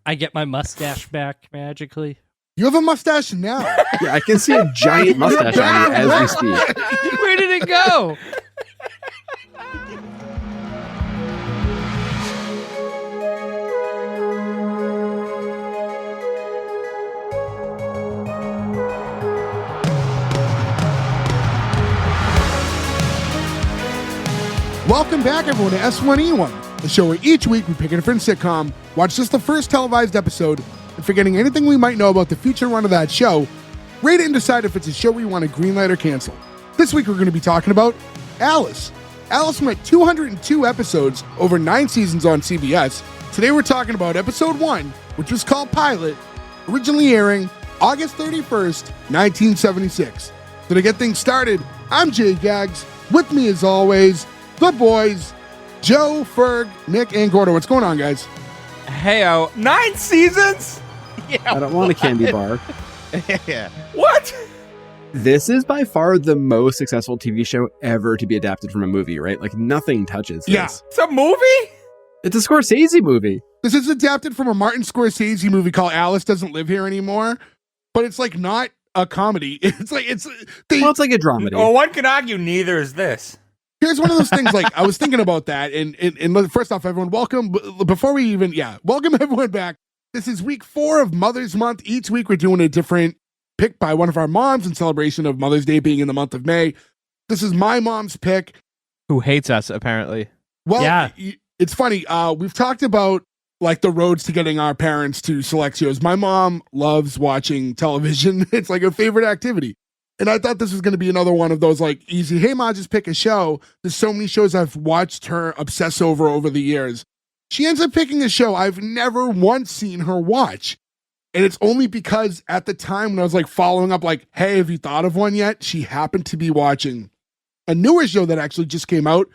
I get my mustache back magically. You have a mustache now. Yeah, I can see a giant mustache on you as we speak. Where did it go? Welcome back, everyone, to S1E1, the show where each week we pick a different sitcom, watch just the first televised episode, and forgetting anything we might know about the future run of that show, rate it and decide if it's a show we want to greenlight or cancel. This week we're going to be talking about Alice. Alice went 202 episodes over 9 seasons on CBS. Today we're talking about episode 1, which was called Pilot, originally airing August 31st, 1976. So to get things started, I'm Jay Gags. With me as always, the boys, Joe, Ferg, Nick, and Gordo. What's going on, guys? Heyo, 9 seasons? I don't want a candy bar. Yeah. What? This is by far the most successful TV show ever to be adapted from a movie, right? Like, nothing touches this. Yeah. It's a movie? It's a Scorsese movie. This is adapted from a Martin Scorsese movie called Alice Doesn't Live Here Anymore, but it's like not a comedy. It's like, it's like a dramedy. Well, one can argue neither is this. Here's one of those things, like, I was thinking about that, and first off, everyone, welcome. Before we even, welcome everyone back. This is week 4 of Mother's Month. Each week we're doing a different pick by one of our moms in celebration of Mother's Day being in the month of May. This is my mom's pick. Who hates us, apparently. Well, Yeah. It's funny. We've talked about, like, the roads to getting our parents to select shows. My mom loves watching television. It's like her favorite activity. And I thought this was going to be another one of those, like, easy, hey, Ma, just pick a show. There's so many shows I've watched her obsess over the years. She ends up picking a show I've never once seen her watch. And it's only because at the time when I was, like, following up, like, hey, have you thought of one yet? She happened to be watching a newer show that actually just came out,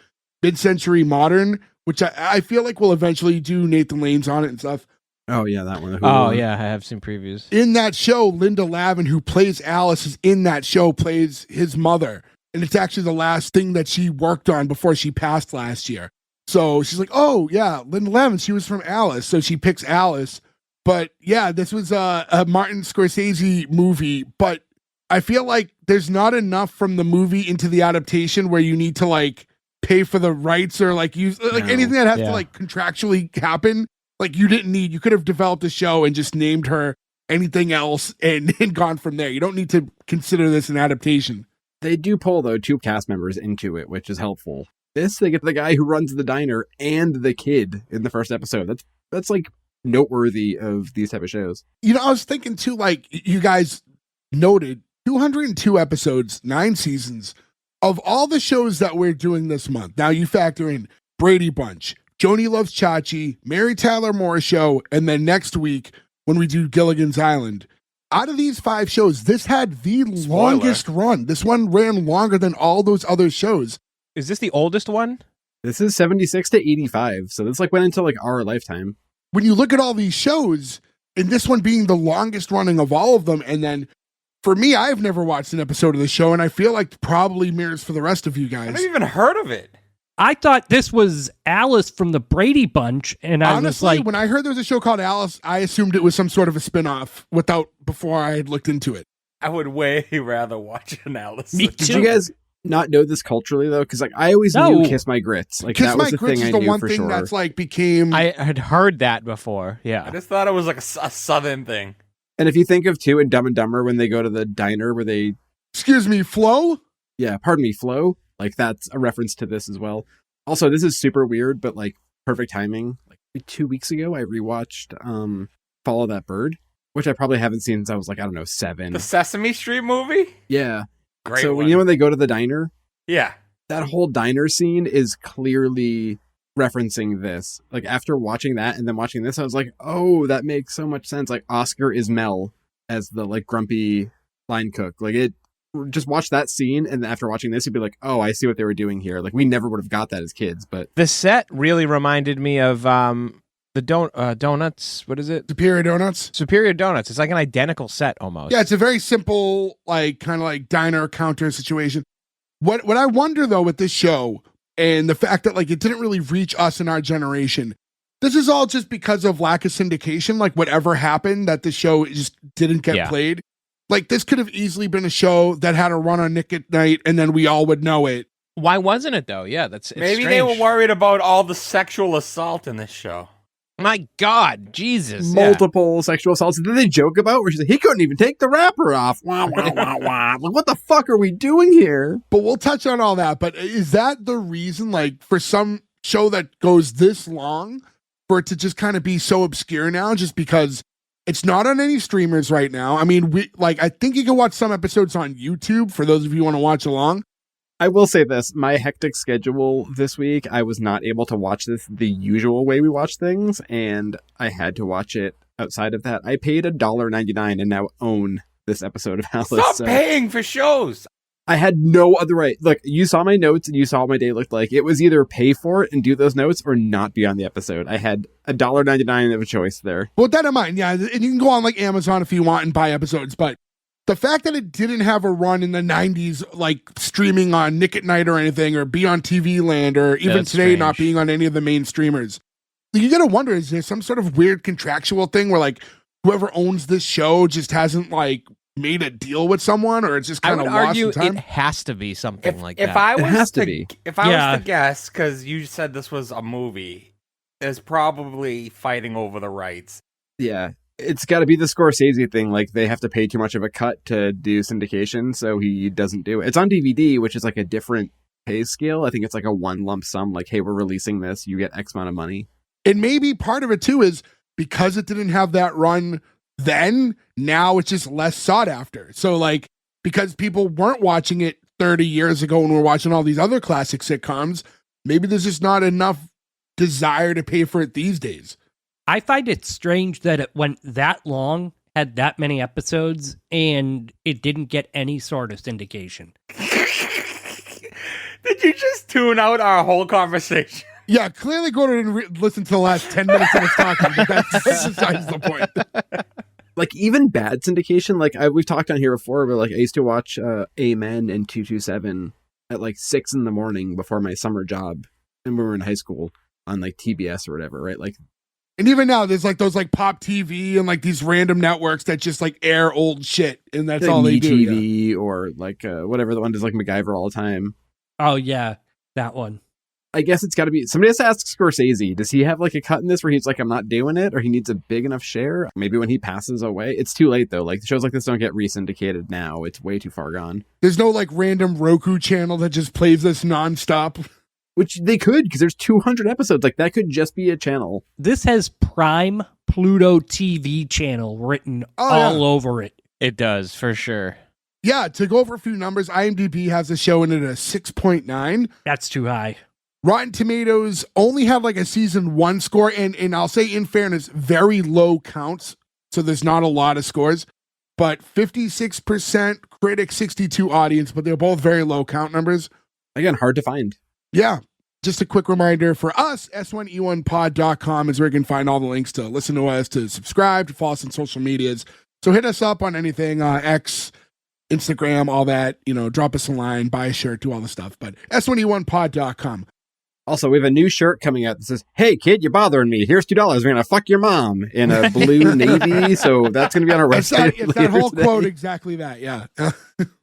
Mid-Century Modern, which I feel like will eventually do Nathan Lane's on it and stuff. Oh, yeah, that one. Oh, yeah, I have seen previews. In that show, Linda Lavin, who plays Alice, is in that show, plays his mother. And it's actually the last thing that she worked on before she passed last year. So she's like, oh, yeah, Linda Lavin, she was from Alice. So she picks Alice. But yeah, this was a Martin Scorsese movie. But I feel like there's not enough from the movie into the adaptation where you need to, like, pay for the rights or, like, use like anything that has to, like, contractually happen. Like, you could have developed a show and just named her anything else and gone from there. You don't need to consider this an adaptation. They do pull, though, 2 cast members into it, which is helpful. This, they get the guy who runs the diner and the kid in the first episode. That's like, noteworthy of these type of shows. You know, I was thinking, too, like, you guys noted, 202 episodes, 9 seasons. Of all the shows that we're doing this month, now you factor in Brady Bunch, Joni Loves Chachi, Mary Tyler Moore Show, and then next week when we do Gilligan's Island. Out of these 5 shows, this had the longest run. This one ran longer than all those other shows. Is this the oldest one? This is 76 to 85, so this like went into like our lifetime. When you look at all these shows, and this one being the longest running of all of them, and then for me, I've never watched an episode of the show, and I feel like probably mirrors for the rest of you guys. I've never even heard of it. I thought this was Alice from the Brady Bunch, and I was like, when I heard there was a show called Alice, I assumed it was some sort of a spin-off before I had looked into it. I would way rather watch an Alice. Me Did you guys not know this culturally, though? Because like I always knew Kiss My Grits. Like Kiss that was My the Grits thing is I the knew one for thing sure. that's like became... I had heard that before, I yeah. just thought it was like a southern thing. And if you think of, too, in Dumb and Dumber, when they go to the diner where they... Excuse me, Flo? Yeah, pardon me, Flo. Like, that's a reference to this as well. Also, this is super weird, but, like, perfect timing. Like, 2 weeks ago, I rewatched Follow That Bird, which I probably haven't seen since I was, like, I don't know, 7. The Sesame Street movie? Yeah. Great so, one. you know when they go to the diner? Yeah. That whole diner scene is clearly referencing this. Like, after watching that and then watching this, I was like, oh, that makes so much sense. Like, Oscar is Mel as the, like, grumpy line cook. Like, it... Just watch that scene, and after watching this, you'd be like, oh, I see what they were doing here. Like, we never would have got that as kids, but... The set really reminded me of the donuts. What is it? Superior Donuts? Superior Donuts. It's like an identical set, almost. Yeah, it's a very simple, like, kind of like diner counter situation. What I wonder, though, with this show, and the fact that, like, it didn't really reach us in our generation, This is all just because of lack of syndication. Like whatever happened that the show just didn't get played. Like this could have easily been a show that had a run on Nick at Night and then we all would know it. Why wasn't it though? Yeah, it's Maybe strange. they were worried about all the sexual assault in this show. My God, Jesus. Multiple sexual assaults. Did they joke about where she's like, he couldn't even take the wrapper off. Wah, wah, wah, wah. Like, what the fuck are we doing here? But we'll touch on all that. But is that the reason, like, for some show that goes this long, for it to just kind of be so obscure now, just because it's not on any streamers right now? I mean, I think you can watch some episodes on YouTube for those of you who want to watch along. I will say this, my hectic schedule this week, I was not able to watch this the usual way we watch things, and I had to watch it outside of that. I paid $1.99 and now own this episode of Alice. Stop paying for shows! I had no other right. Look, you saw my notes and you saw what my day looked like. It was either pay for it and do those notes or not be on the episode. I had $1.99 of a choice there. Well, with that in mind, yeah, and you can go on like Amazon if you want and buy episodes, but the fact that it didn't have a run in the 90s, like streaming on Nick at Night or anything, or be on TV Land, or even That's today strange. not being on any of the main streamers, you gotta wonder, is there some sort of weird contractual thing where like whoever owns this show just hasn't like made a deal with someone, or it's just I kind would of lost argue in time? it has to be something like If that. I was It has to to, be. if I Yeah. was to guess, because you said this was a movie, is probably fighting over the rights. Yeah. It's got to be the Scorsese thing. Like, they have to pay too much of a cut to do syndication, so he doesn't do it. It's on DVD, which is like a different pay scale. I think it's like a one lump sum. Like, hey, we're releasing this. You get X amount of money. And maybe part of it too is because it didn't have that run then, now it's just less sought after. So like, because people weren't watching it 30 years ago when we're watching all these other classic sitcoms, maybe there's just not enough desire to pay for it these days. I find it strange that it went that long, had that many episodes, and it didn't get any sort of syndication. Did you just tune out our whole conversation? Yeah, clearly go to and listen to the last 10 minutes of us talking, but that's besides the point. Like, even bad syndication, like we've talked on here before, but like I used to watch Amen and 227 at like 6 a.m. before my summer job, and we were in high school on like TBS or whatever, right? Like, And even now, there's like those like Pop TV and like these random networks that just like air old shit, and that's like all they do. Yeah. MeTV or like whatever the one does, like MacGyver all the time. Oh, yeah, that one. I guess it's got to be, somebody has to ask Scorsese, does he have like a cut in this where he's like, I'm not doing it, or he needs a big enough share? Maybe when he passes away. It's too late though. Like, shows like this don't get re-syndicated now. It's way too far gone. There's no like random Roku channel that just plays this nonstop. Which they could, because there's 200 episodes. Like, that could just be a channel. This has Prime Pluto TV channel written all over it. It does, for sure. Yeah, to go over a few numbers, IMDb has the show in at a 6.9. That's too high. Rotten Tomatoes only have like a season 1 score, and I'll say in fairness, very low counts, so there's not a lot of scores. But 56% critic, 62 audience, but they're both very low count numbers. Again, hard to find. Yeah. Just a quick reminder for us, S1E1pod.com is where you can find all the links to listen to us, to subscribe, to follow us on social medias. So hit us up on anything, X, Instagram, all that, drop us a line, buy a shirt, do all the stuff. But S1E1pod.com. Also, we have a new shirt coming out that says, hey, kid, you're bothering me. Here's $2. We're going to fuck your mom in a blue navy. So that's going to be on our website. It's that whole quote, exactly that, yeah.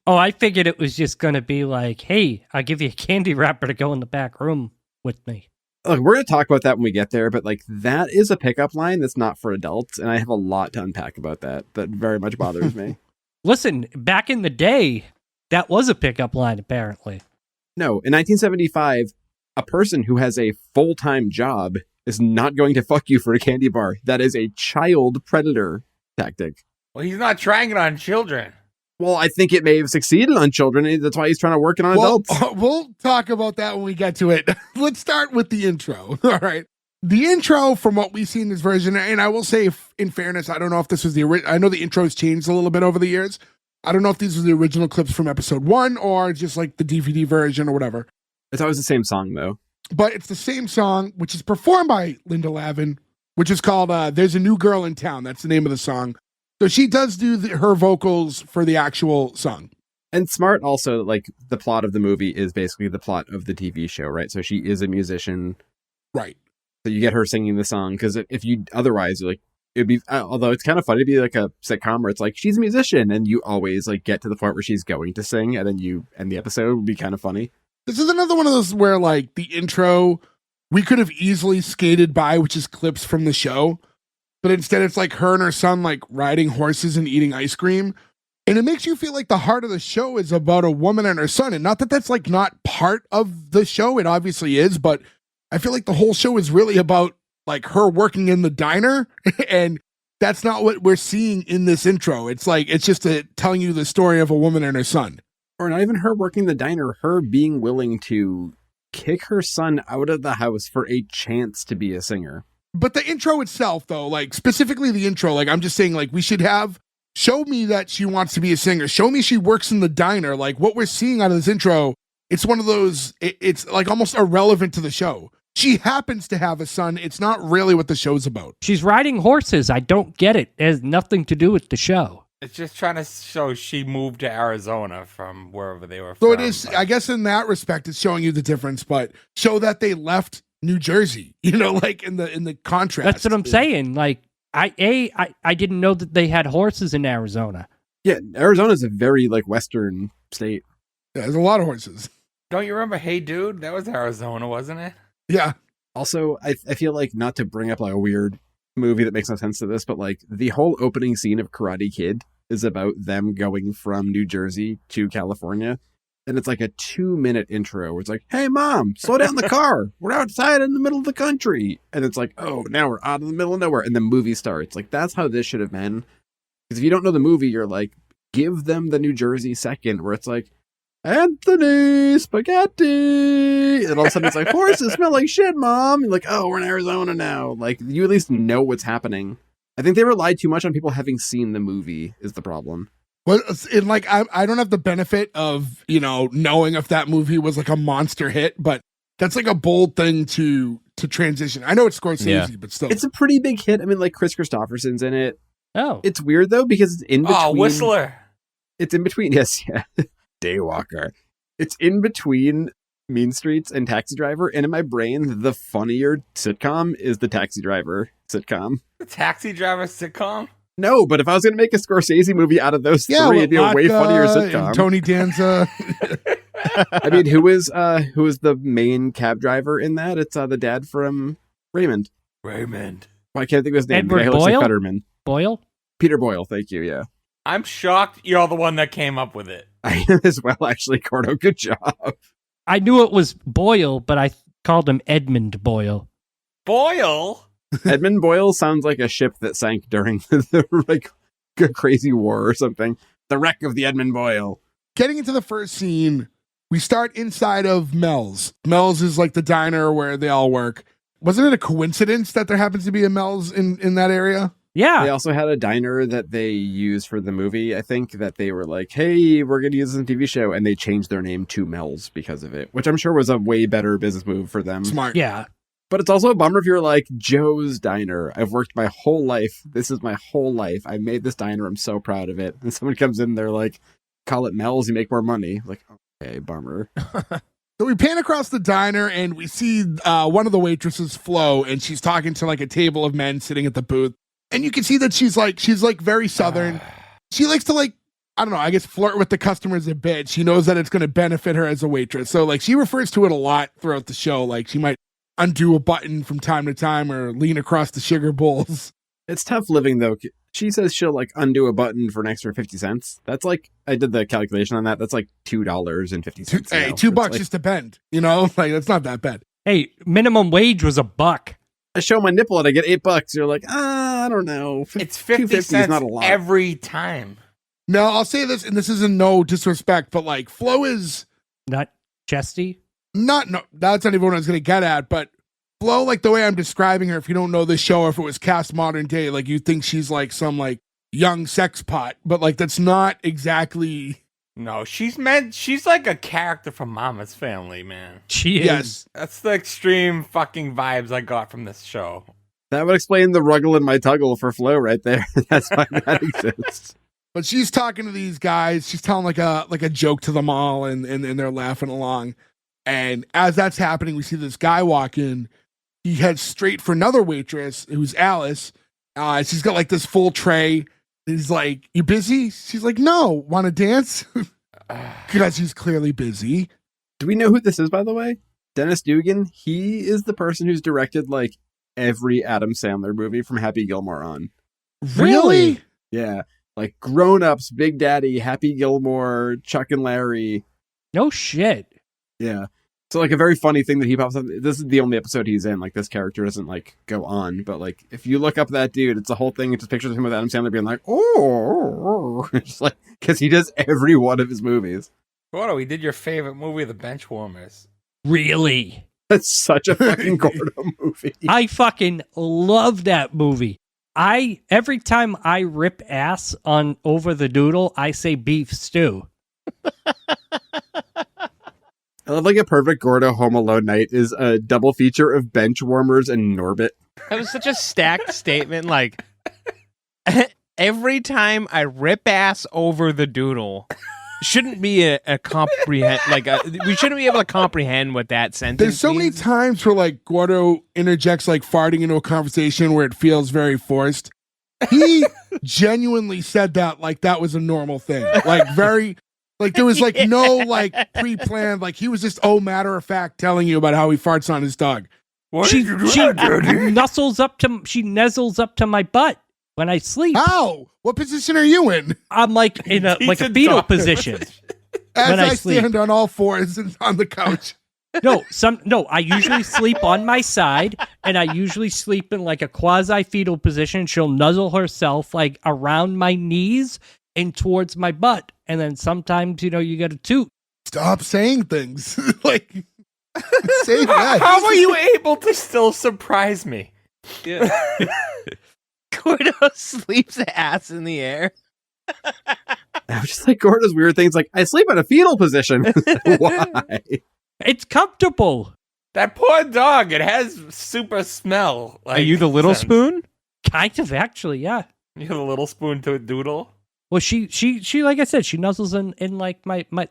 Oh, I figured it was just going to be like, hey, I'll give you a candy wrapper to go in the back room with me. Look, we're going to talk about that when we get there, but like, that is a pickup line that's not for adults. And I have a lot to unpack about that. That very much bothers me. Listen, back in the day, that was a pickup line, apparently. No, in 1975, a person who has a full-time job is not going to fuck you for a candy bar. That is a child predator tactic. Well, he's not trying it on children. Well, I think it may have succeeded on children. That's why he's trying to work it on adults. We'll talk about that when we get to it. Let's start with the intro. All right. The intro, from what we see in this version, and I will say, in fairness, I don't know if this was the original. I know the intro's changed a little bit over the years. I don't know if these were the original clips from episode 1 or just like the DVD version or whatever. It's always the same song, though. But it's the same song, which is performed by Linda Lavin, which is called There's a New Girl in Town. That's the name of the song. So she does do her vocals for the actual song. And smart also, like, the plot of the movie is basically the plot of the TV show, right? So she is a musician. Right. So you get her singing the song, because if you otherwise, like, it'd be, although it's kind of funny to be like a sitcom where it's like, she's a musician, and you always like get to the point where she's going to sing, and then you end the episode, would be kind of funny. This is another one of those where like the intro, we could have easily skated by, which is clips from the show. But instead it's like her and her son like riding horses and eating ice cream. And it makes you feel like the heart of the show is about a woman and her son. And not that that's like not part of the show. It obviously is. But I feel like the whole show is really about like her working in the diner. And that's not what we're seeing in this intro. It's like, it's just telling you the story of a woman and her son. Or not even her working the diner, her being willing to kick her son out of the house for a chance to be a singer. But the intro itself, though, like specifically the intro, like I'm just saying, like we should have, show me that she wants to be a singer. Show me she works in the diner. Like what we're seeing out of this intro, it's one of those, it's like almost irrelevant to the show. She happens to have a son. It's not really what the show's about. She's riding horses. I don't get it. It has nothing to do with the show. It's just trying to show she moved to Arizona from wherever they were from. So it is, I guess in that respect, it's showing you the difference, but show that they left New Jersey, you know, like in the contrast. That's what I'm saying. Like I didn't know that they had horses in Arizona. Yeah, Arizona's a very like Western state. Yeah, there's a lot of horses. Don't you remember Hey Dude? That was Arizona, wasn't it? Yeah. Also, I feel like, not to bring up like a weird movie that makes no sense to this, but like the whole opening scene of Karate Kid is about them going from New Jersey to California. And it's like a 2-minute intro where it's like, hey, Mom, slow down the car. We're outside in the middle of the country. And it's like, oh, now we're out in the middle of nowhere. And the movie starts. Like, that's how this should have been. Because if you don't know the movie, you're like, give them the New Jersey second where it's like, Anthony Spaghetti. And all of a sudden it's like, horses smell like shit, Mom. And like, oh, we're in Arizona now. Like, you at least know what's happening. I think they relied too much on people having seen the movie is the problem. Well, and like I don't have the benefit of, you know, knowing if that movie was like a monster hit, but that's like a bold thing to transition. I know it's Scorsese, but still. It's a pretty big hit. I mean, like Chris Christopherson's in it. Oh. It's weird though, because it's in between. Oh, Whistler. It's in between, yes, yeah. Daywalker. It's in between Mean Streets and Taxi Driver, and in my brain, the funnier sitcom is the Taxi Driver sitcom. The Taxi Driver sitcom? No, but if I was going to make a Scorsese movie out of those three, it'd be a way funnier sitcom. Tony Danza. I mean, who is the main cab driver in that? It's the dad from Raymond. Raymond. Well, I can't think of his name. Edward The guy who looks like Boyle? Fetterman. Boyle? Peter Boyle, thank you, yeah. I'm shocked you're the one that came up with it. I am as well, actually, Cordo. Good job. I knew it was Boyle, but I called him Edmund Boyle. Boyle? Edmund Boyle sounds like a ship that sank during the like a crazy war or something. The wreck of the Edmund Boyle. Getting into the first scene, we start inside of Mel's. Mel's is like the diner where they all work. Wasn't it a coincidence that there happens to be a Mel's in that area? Yeah. They also had a diner that they used for the movie, I think, that they were like, hey, we're going to use this on a TV show, and they changed their name to Mel's because of it, which I'm sure was a way better business move for them. Smart. Yeah. But it's also a bummer if you're like, Joe's Diner. I've worked my whole life. This is my whole life. I made this diner. I'm so proud of it. And someone comes in, they're like, call it Mel's, you make more money. Like, okay, bummer. So we pan across the diner and we see one of the waitresses, Flo, and she's talking to like a table of men sitting at the booth. And you can see that she's like very Southern. She likes to like, I don't know, I guess flirt with the customers a bit. She knows that it's going to benefit her as a waitress. So like she refers to it a lot throughout the show. Like she might undo a button from time to time or lean across the sugar bowls. It's tough living though. She says she'll like undo a button for an extra 50 cents. That's like, I did the calculation on that. That's like $2.50. Hey, $2 like, just to bend, you know, like that's not that bad. Hey, minimum wage was $1. I show my nipple and I get $8. You're like, I don't know. It's 50 $2.50 cents is not a lot. every time. No, I'll say this, and this isn't no disrespect, but like Flo is Not chesty. no, that's not even what I was going to get at, but Flo, like the way I'm describing her, if you don't know this show, or if it was cast modern day, like you think she's like some like young sex pot, but like that's not exactly. No, she's like a character from Mama's Family, man. She is. Yes. That's the extreme fucking vibes I got from this show. That would explain the ruggle and my tuggle for Flo right there. That's why that exists. But she's talking to these guys. She's telling like a joke to them all, and they're laughing along. And as that's happening, we see this guy walk in, he heads straight for another waitress who's Alice. She's got like this full tray. He's like, "You busy?" She's like, "No, want to dance?" Because he's clearly busy. Do we know who this is, by the way? Dennis Dugan. He is the person who's directed like every Adam Sandler movie from Happy Gilmore on. Really? Yeah. Like Grown Ups, Big Daddy, Happy Gilmore, Chuck and Larry. No shit. Yeah. So like a very funny thing that he pops up. This is the only episode he's in. Like this character doesn't like go on, but like if you look up that dude, it's a whole thing. It just pictures him with Adam Sandler being like, oh, just like because he does every one of his movies. Gordo, we did your favorite movie, The Benchwarmers. Really? That's such a fucking Gordo movie. I fucking love that movie. Every time I rip ass on Over the Doodle, I say beef stew. I love like a perfect Gordo Home Alone night is a double feature of Benchwarmers and Norbit. That was such a stacked statement. Like, every time I rip ass over the doodle, shouldn't be a comprehend. Like, we shouldn't be able to comprehend what that sentence There's so many means. times where like Gordo interjects like farting into a conversation where it feels very forced. He genuinely said that like that was a normal thing. Like very like there was like no like pre-planned, like he was just matter of fact telling you about how he farts on his dog. She nuzzles up to my butt when I sleep. How? What position are you in? I'm like in a He's a fetal dog. position. As When I I sleep. stand on all fours and on the couch. No, I usually sleep on my side, and I usually sleep in like a quasi-fetal position. She'll nuzzle herself like around my knees and towards my butt. And then sometimes, you get a toot. Stop saying things. Like say that. How are you able to still surprise me? Yeah. Gordo sleeps ass in the air. I was just like Gordo's weird things like, I sleep in a fetal position. Why? It's comfortable. That poor dog, it has super smell. Like, Are you the little sense. spoon? Kind of, actually, yeah. You're the little spoon to a doodle? Well, she like I said, she nuzzles in like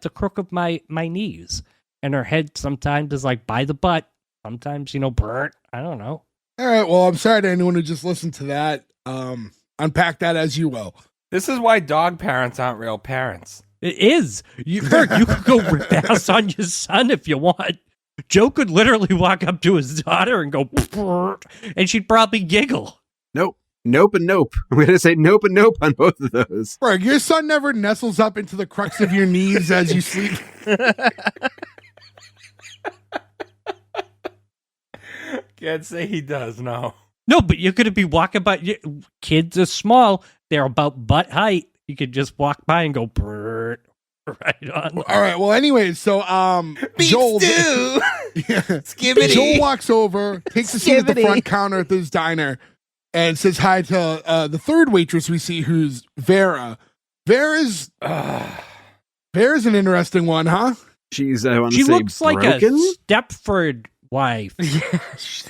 the crook of my knees, and her head sometimes is like by the butt. Sometimes, burnt. I don't know. All right, well, I'm sorry to anyone who just listened to that. Unpack that as you will. This is why dog parents aren't real parents. It is. Bert, you could go rip ass on your son if you want. Joe could literally walk up to his daughter and go, and she'd probably giggle. Nope. Nope and nope. I'm going to say nope and nope on both of those. Greg, your son never nestles up into the crux of your knees as you sleep. Can't say he does, no. No, but you could be walking by. Kids are small. They're about butt height. You could just walk by and go, right on. All right, well, anyways, so Joel. Skibbity. Joel walks over, takes a seat at the front counter at this diner, and says hi to the third waitress we see, who's Vera. Vera's an interesting one, huh? She's, I want to She say, looks like broken? a Stepford wife. Yeah,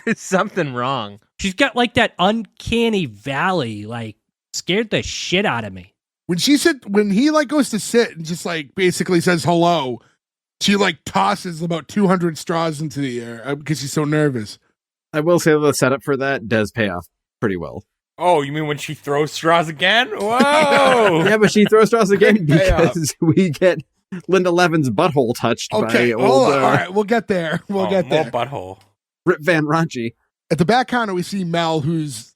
there's something wrong. She's got like that uncanny valley, like scared the shit out of me. When he like goes to sit and just like basically says hello, she like tosses about 200 straws into the air because she's so nervous. I will say the setup for that does pay off pretty well. Oh, you mean when she throws straws again? Whoa! Yeah, but she throws straws again Big payoff. because we get Linda Levin's butthole touched Okay, by hold old on. All right, we'll get there. We'll get more there. butthole. Rip Van Raunchy. At the back counter, we see Mel, he's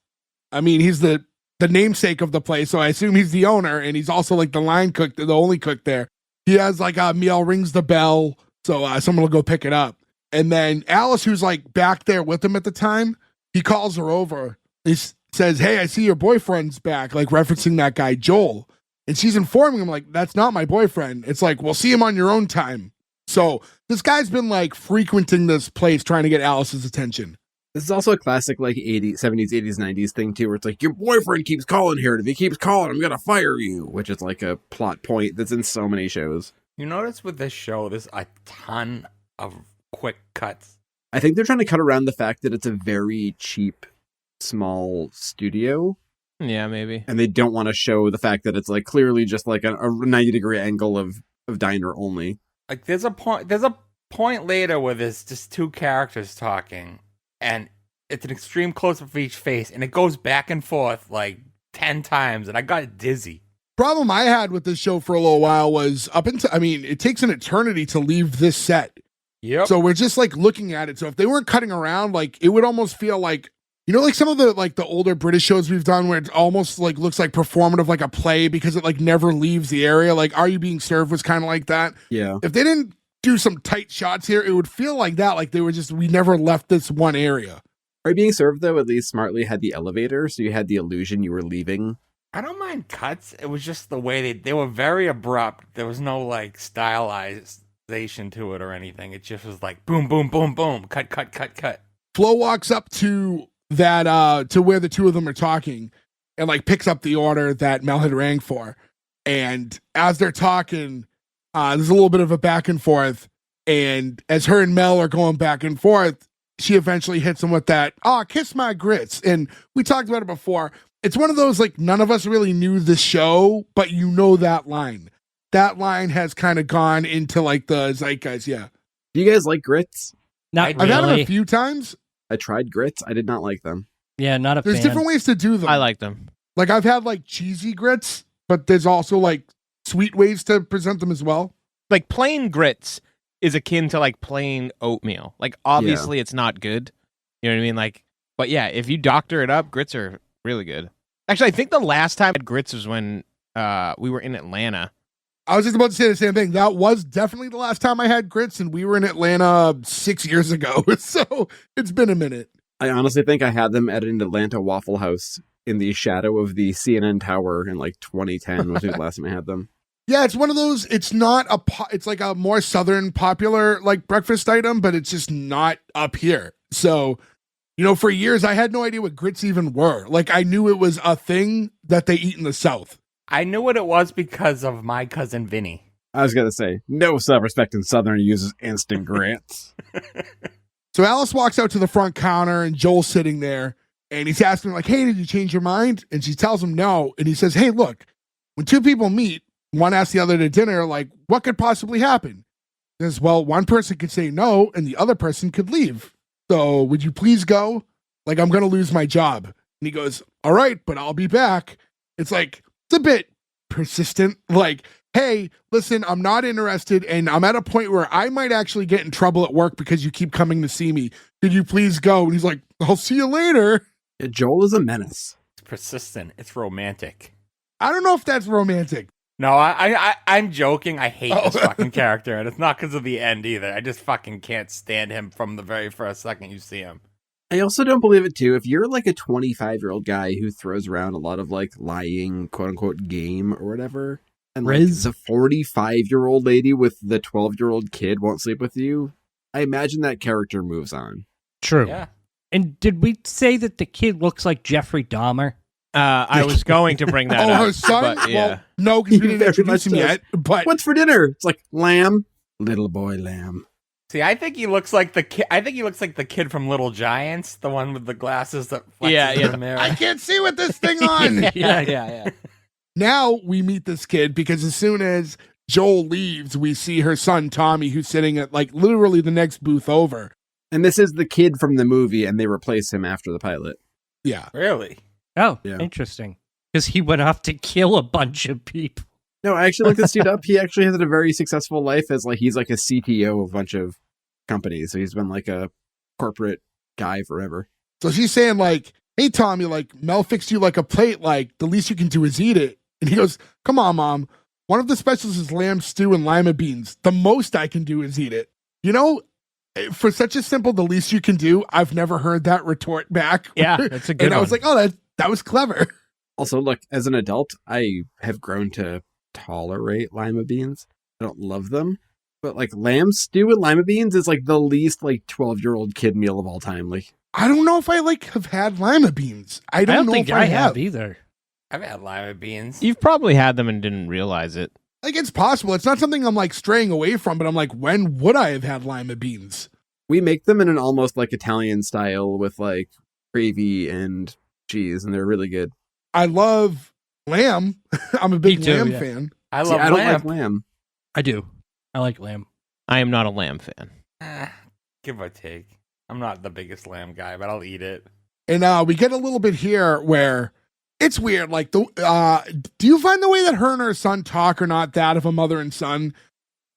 the namesake of the place, so I assume he's the owner, and he's also like the line cook, the only cook there. He has like a meal, rings the bell, so someone will go pick it up. And then Alice, who's like back there with him at the time, he calls her over. He says, "Hey, I see your boyfriend's back," like referencing that guy Joel. And she's informing him like, "That's not my boyfriend." It's like, "We'll see him on your own time." So this guy's been like frequenting this place trying to get Alice's attention. This is also a classic like 80s, 70s, 80s, 90s thing too, where it's like, your boyfriend keeps calling here, and if he keeps calling, I'm gonna fire you, which is like a plot point that's in so many shows. You notice with this show, there's a ton of quick cuts. I think they're trying to cut around the fact that it's a very cheap, small studio, Yeah, maybe. and they don't want to show the fact that it's like clearly just like a 90-degree angle of diner only. Like there's a point later where there's just two characters talking, and it's an extreme close up of each face, and it goes back and forth like 10 times, and I got dizzy. Problem I had with this show for a little while was it takes an eternity to leave this set. Yep. So we're just like looking at it. So if they weren't cutting around, like it would almost feel like, like some of the older British shows we've done where it almost like looks like performative, like a play, because it like never leaves the area. Like Are You Being Served was kind of like that. Yeah. If they didn't do some tight shots here, it would feel like that. Like we never left this one area. Are You Being Served, though, at least smartly had the elevator, so you had the illusion you were leaving. I don't mind cuts. It was just the way they were very abrupt. There was no like stylization to it or anything. It just was like boom, boom, boom, boom, cut, cut, cut, cut. Flo walks up to that to where the two of them are talking and like picks up the order that Mel had rang for. And as they're talking, there's a little bit of a back and forth. And as her and Mel are going back and forth, she eventually hits him with that, kiss my grits. And we talked about it before. It's one of those, like, none of us really knew the show, but you know that line. That line has kind of gone into, like, the zeitgeist, yeah. Do you guys like grits? Not I've had them really. a few times. I tried grits. I did not like them. Yeah, not a There's fan. different ways to do them. I like them. Like, I've had, like, cheesy grits, but there's also, like, sweet ways to present them as well. Like plain grits is akin to like plain oatmeal. Like obviously it's not good. You know what I mean? Like, but yeah, if you doctor it up, grits are really good. Actually, I think the last time I had grits was when we were in Atlanta. I was just about to say the same thing. That was definitely the last time I had grits, and we were in Atlanta 6 years ago. So it's been a minute. I honestly think I had them at an Atlanta Waffle House in the shadow of the CNN Tower in like 2010, which was the last time I had them. Yeah, it's one of those, it's not it's like a more Southern popular like breakfast item, but it's just not up here. So, for years I had no idea what grits even were. Like I knew it was a thing that they eat in the South. I knew what it was because of my cousin Vinny. I was going to say, no self-respecting Southern uses instant grits. So Alice walks out to the front counter and Joel's sitting there and he's asking like, hey, did you change your mind? And she tells him no. And he says, hey, look, when two people meet, one asks the other to dinner, like, what could possibly happen? He says, well, one person could say no and the other person could leave. So would you please go? Like, I'm going to lose my job. And he goes, all right, but I'll be back. It's like, it's a bit persistent. Like, hey, listen, I'm not interested. And I'm at a point where I might actually get in trouble at work because you keep coming to see me. Could you please go? And he's like, I'll see you later. Yeah, Joel is a menace. It's persistent. It's romantic. I don't know if that's romantic. No, I'm joking. I hate this fucking character, and it's not because of the end either. I just fucking can't stand him from the very first second you see him. I also don't believe it, too. If you're like a 25-year-old guy who throws around a lot of like lying, quote-unquote, game or whatever, and like the 45-year-old lady with the 12-year-old kid won't sleep with you, I imagine that character moves on. True. Yeah. And did we say that the kid looks like Jeffrey Dahmer? I was going to bring that up. Oh, her son? but, yeah. Well, no, because we didn't Very introduce him much yet. But What's for dinner? It's like lamb, little boy lamb. See, I think he looks like the kid. I think he looks like the kid from Little Giants, the one with the glasses that flexes Yeah, in yeah. the mirror. I can't see with this thing on. yeah. Now we meet this kid because as soon as Joel leaves, we see her son, Tommy, who's sitting at like literally the next booth over. And this is the kid from the movie, and they replace him after the pilot. Yeah. Really? Oh, Yeah. interesting. Because he went off to kill a bunch of people. No, I actually looked this dude up. He actually has a very successful life as like he's like a CTO of a bunch of companies. So he's been like a corporate guy forever. So she's saying like, hey, Tommy, like Mel fixed you like a plate. Like the least you can do is eat it. And he goes, come on, Mom. One of the specials is lamb stew and lima beans. The most I can do is eat it. For such a simple, the least you can do, I've never heard that retort back. Yeah, that's a good And I one. was like, oh, that was clever. Also, look, as an adult, I have grown to tolerate lima beans. I don't love them. But like lamb stew and lima beans is like the least like 12-year-old kid meal of all time. Like I don't know if I like have had lima beans. I don't know think if I have have. either. I've had lima beans. You've probably had them and didn't realize it. Like it's possible. It's not something I'm like straying away from, but I'm like, when would I have had lima beans? we make them in an almost like Italian style with like gravy and cheese, and they're really good. I love lamb. I'm a big Me too, lamb yeah. fan. I See, love I don't lamb. like lamb. I do. I like lamb. I am not a lamb fan. Give or take. I'm not the biggest lamb guy, but I'll eat it. And we get a little bit here where it's weird. Like, do you find the way that her and her son talk are not that of a mother and son?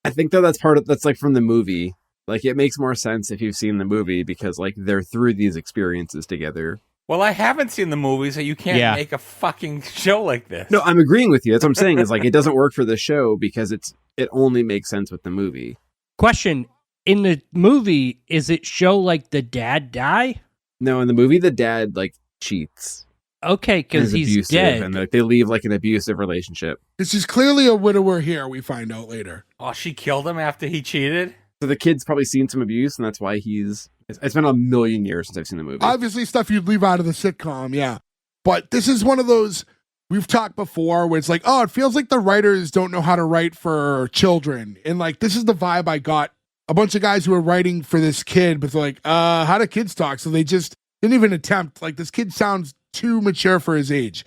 I think though that's like from the movie. Like it makes more sense if you've seen the movie because like they're through these experiences together. Well, I haven't seen the movie, so you can't make a fucking show like this. No, I'm agreeing with you. That's what I'm saying. Is like it doesn't work for the show because it only makes sense with the movie. Question: in the movie, is it show like the dad die? No, in the movie, the dad like cheats. Okay, because he's abusive, dead. and like, they leave like an abusive relationship. This is clearly a widower here. We find out later. Oh, she killed him after he cheated? So the kid's probably seen some abuse, and that's why it's been a million years since I've seen the movie. Obviously, stuff you'd leave out of the sitcom, yeah. But this is one of those we've talked before where it's like, oh, it feels like the writers don't know how to write for children. And like, this is the vibe I got. A bunch of guys who were writing for this kid, but they're like, how do kids talk? So they just didn't even attempt. Like, this kid sounds too mature for his age.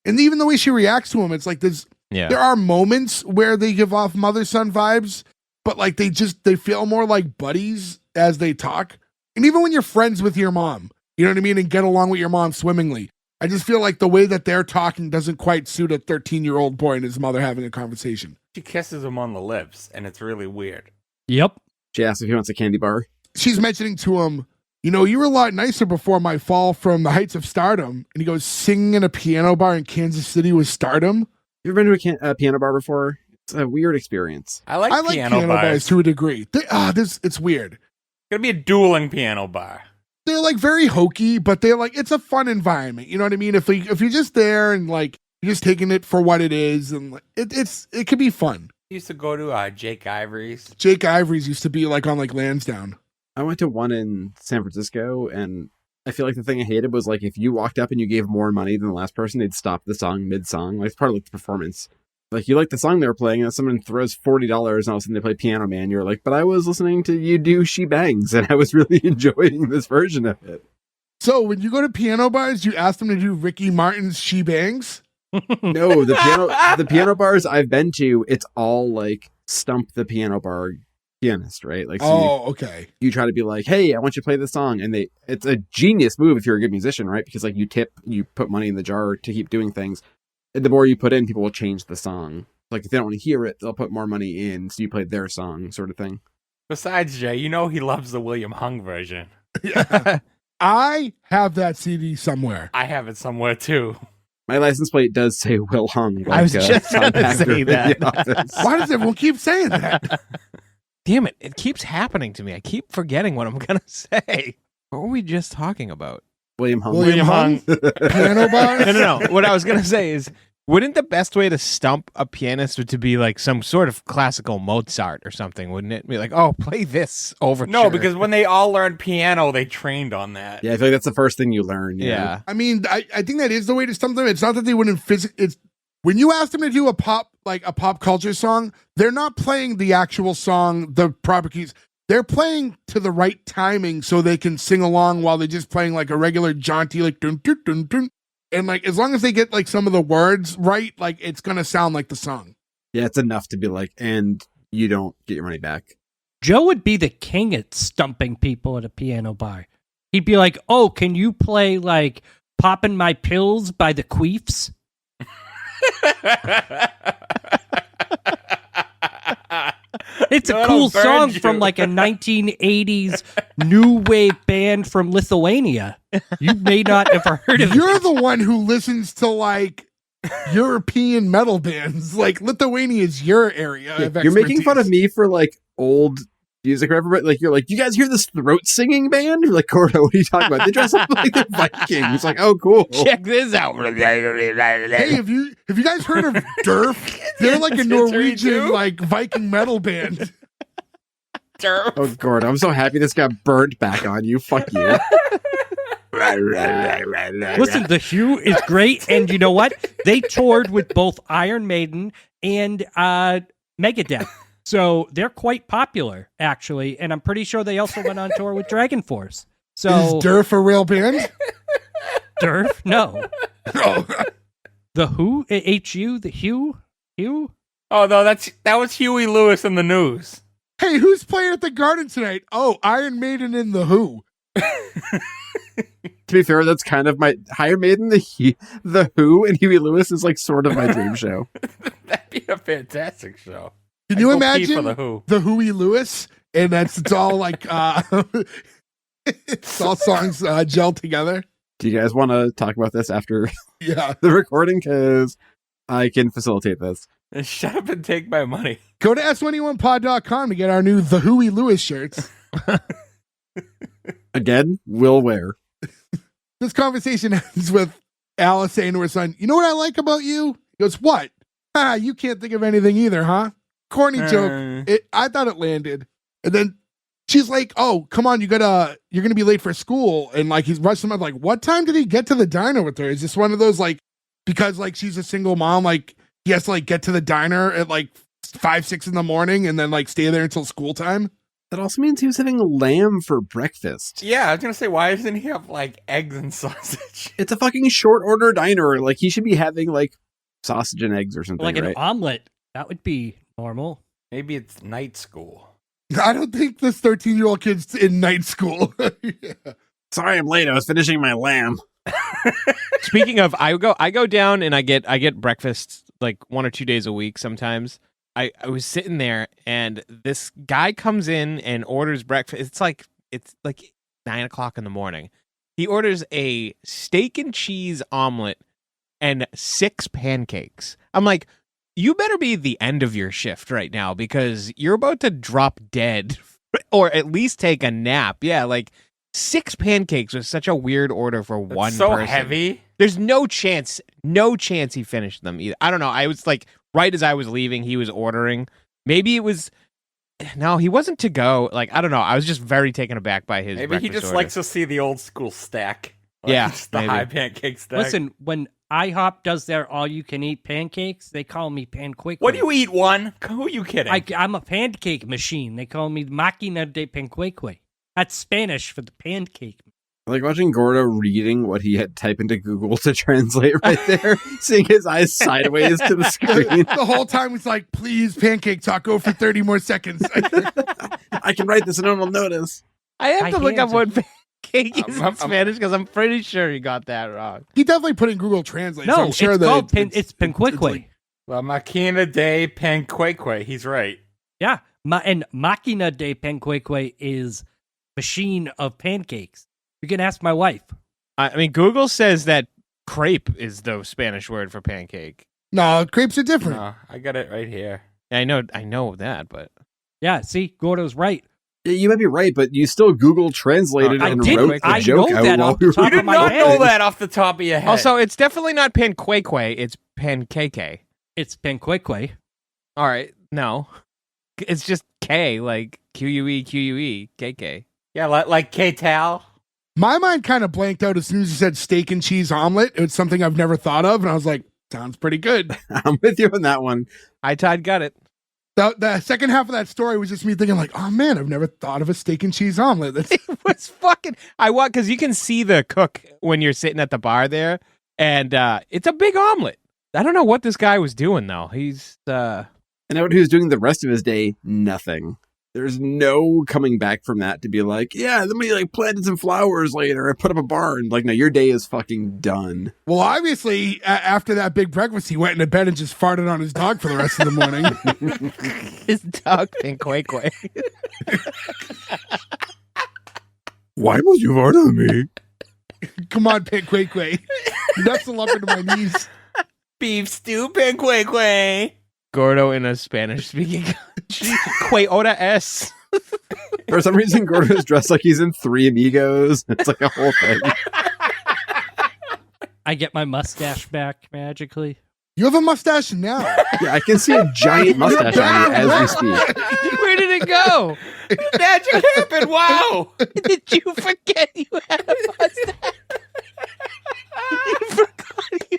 And even the way she reacts to him, it's like this. Yeah. There are moments where they give off mother-son vibes, but like they feel more like buddies as they talk. And even when you're friends with your mom, you know what I mean, and get along with your mom swimmingly, I just feel like the way that they're talking doesn't quite suit a 13-year-old boy and his mother having a conversation. She kisses him on the lips, and it's really weird. Yep. She asks if he wants a candy bar. She's mentioning to him, you know, you were a lot nicer before my fall from the heights of stardom. And he goes, singing in a piano bar in Kansas City was stardom. You ever been to a piano bar before? It's a weird experience. I like piano bars to a degree. It's weird. It's gonna be a dueling piano bar. They're like very hokey, but they're like, it's a fun environment. You know what I mean? If you're just there and like you're just taking it for what it is, and like, it could be fun. I used to go to Jake Ivory's. Jake Ivory's used to be like on like Lansdowne. I went to one in San Francisco, and I feel like the thing I hated was like if you walked up and you gave more money than the last person, they'd stop the song mid-song. Like it's part of like the performance. Like you like the song they were playing, and someone throws $40, and all of a sudden they play Piano Man. You're like, but I was listening to you do She Bangs, and I was really enjoying this version of it. So when you go to piano bars, you ask them to do Ricky Martin's She Bangs? No, the piano bars I've been to, it's all like stump the piano bar pianist, right? Like, so okay. You try to be like, hey, I want you to play this song, and it's a genius move if you're a good musician, right? Because like you put money in the jar to keep doing things. And the more you put in, people will change the song. Like if they don't want to hear it, they'll put more money in, so you play their song, sort of thing. Besides, Jay, you know he loves the William Hung version. Yeah. I have that CD somewhere. I have it somewhere too. My license plate does say Will Hung. Like, I was just going to say that. Why does everyone keep saying that? Damn it. It keeps happening to me. I keep forgetting what I'm going to say. What were we just talking about? William Hung. William Hung? Piano bars? No. What I was going to say is, wouldn't the best way to stump a pianist to be like some sort of classical Mozart or something, wouldn't it? Be like, oh, play this overture. No, because when they all learned piano, they trained on that. Yeah, I feel like that's the first thing you learn. Yeah. I mean, I think that is the way to stump them. It's not that they wouldn't it's when you ask them to do a pop culture song, they're not playing the actual song, the proper keys. They're playing to the right timing so they can sing along while they're just playing like a regular jaunty, like dun dun dun dun. And like as long as they get like some of the words right, like it's gonna sound like the song. Yeah, it's enough to be like, and you don't get your money back. Joe would be the king at stumping people at a piano bar. He'd be like, oh, can you play like Poppin' My Pills by the Queefs? It's a cool song from like a 1980s new wave band from Lithuania. You may not have heard of it. You're the one who listens to like European metal bands. Like Lithuania is your area of You're making expertise. fun of me for like old music or whatever, but like you're like, you guys hear this throat singing band? You're like, Gordo, what are you talking about? They dress up like they're Vikings. It's like, oh, cool. Check this out. Hey, have you guys heard of Durf? They're like a Norwegian like Viking metal band. Durf. Oh, Gordo, I'm so happy this got burnt back on you. Fuck you. Listen, The Hue is great, and you know what? They toured with both Iron Maiden and Megadeth. So they're quite popular, actually, and I'm pretty sure they also went on tour with Dragon Force. So Is Durf a real band? Durf? No. Oh. The Who? H-U? The Hue? Hue? Oh no, that was Huey Lewis in the News. Hey, who's playing at the Garden tonight? Oh, Iron Maiden and The Who. To be fair, that's kind of my Higher Maiden, the Who, and Huey Lewis is like sort of my dream show. That'd be a fantastic show. Can I'd you go pee imagine for the Who? the Huey Lewis? And it's all like it's all songs gelled together. Do you guys want to talk about this after Yeah. the recording? Because I can facilitate this. Shut up and take my money. Go to S1E1pod.com to get our new The Huey Lewis shirts. Again, will wear. This conversation ends with Alice saying to her son, "You know what I like about you?" He goes, "What?" "Ah, you can't think of anything either, huh?" Corny joke. I thought it landed. And then she's like, "Oh, come on, you're gonna be late for school." And like he's rushing up, like, what time did he get to the diner with her? Is this one of those like, because like she's a single mom, like he has to like get to the diner at like 5, 6 in the morning and then like stay there until school time? That also means he was having lamb for breakfast. Yeah, I was gonna say, why doesn't he have like eggs and sausage? It's a fucking short order diner. Like he should be having like sausage and eggs or something, Like an right? omelet. That would be normal. Maybe it's night school. I don't think this 13-year-old kid's in night school. Yeah. Sorry, I'm late. I was finishing my lamb. Speaking of, I go down and I get breakfast like 1 or 2 days a week sometimes. I was sitting there and this guy comes in and orders breakfast. It's like 9 o'clock in the morning. He orders a steak and cheese omelet and 6 pancakes. I'm like, you better be the end of your shift right now because you're about to drop dead or at least take a nap. Yeah, like 6 pancakes was such a weird order for one so person. heavy. There's no chance he finished them either. I don't know. I was like, right as I was leaving, he was ordering. Maybe it was, no, he wasn't to go. Like, I don't know. I was just very taken aback by his Maybe he just order. likes to see the old school stack. Like, Yeah, just the maybe. high pancake stack. Listen, when IHOP does their all-you-can-eat pancakes, they call me Pan Quick. What do you eat, one? Who are you kidding? I'm a pancake machine. They call me Máquina de Panqueque. That's Spanish for the pancake. I like watching Gordo reading what he had typed into Google to translate right there, seeing his eyes sideways to the screen. The whole time he's like, "Please, pancake taco for 30 more seconds." I can write this and no one will notice. I have to look up hands what pancake is in I'm- Spanish because I'm pretty sure he got that wrong. He definitely put in Google Translate. so No, I'm sure it's that called it's Panqueque. like- La Máquina de Panqueque. He's right. Yeah, and Máquina de Panqueque is machine of pancakes. You can ask my wife. I mean, Google says that crepe is the Spanish word for pancake. No, crepes are different. No, I got it right here. I know that, but Yeah, see, Gordo's right. You might be right, but you still Google translated I and didn't. wrote the I joke know out that while off we the were top You of did my not head. know that off the top of your head. also it's definitely not panqueque. It's pancake. It's Panqueque. All right, no, it's just K, like QUE KK. yeah, like K-Tal. My mind kind of blanked out as soon as you said steak and cheese omelet. It was something I've never thought of, and I was like, sounds pretty good. I'm with you on that one. Todd got it. The second half of that story was just me thinking like, oh man, I've never thought of a steak and cheese omelet. That's It was fucking. I want because you can see the cook when you're sitting at the bar there, and it's a big omelet. I don't know what this guy was doing though. He's And out he was doing the rest of his day, nothing. There's no coming back from that to be like, yeah, then we like planted some flowers later. I put up a barn. Like, no, your day is fucking done. well, obviously, after that big breakfast, he went into bed and just farted on his dog for the rest of the morning. his dog panqueque. Why must you fart on me? Come on, Panqueque. Nestle up into my knees. Beef stew Panqueque. Gordo in a Spanish speaking country. Que hora es? For some reason, Gordo's dressed like he's in Three Amigos. It's like a whole thing. I get my mustache back magically. You have a mustache now. Yeah, I can see a giant mustache on you as we speak. Where did it go? Magic happened. Wow. Did you forget you had a mustache? You forgot you.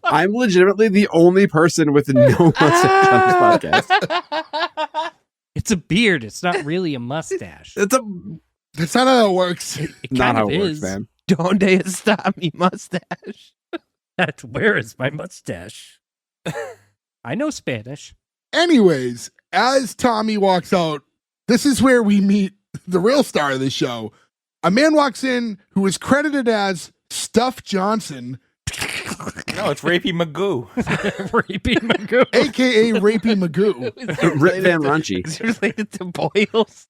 I'm legitimately the only person with no mustache on this podcast. It's a beard. It's not really a mustache. It's That's not how it works. It not kind how of it works, is. man. Donde está mi mustache? That's where is my mustache? I know Spanish. Anyways, as Tommy walks out, this is where we meet the real star of the show. a man walks in who is credited as Stuff Johnson, No, it's Rapey Magoo. Rapey Magoo. a.k.a. Rapey Magoo. Rip Van Runchy. Is it related to boils?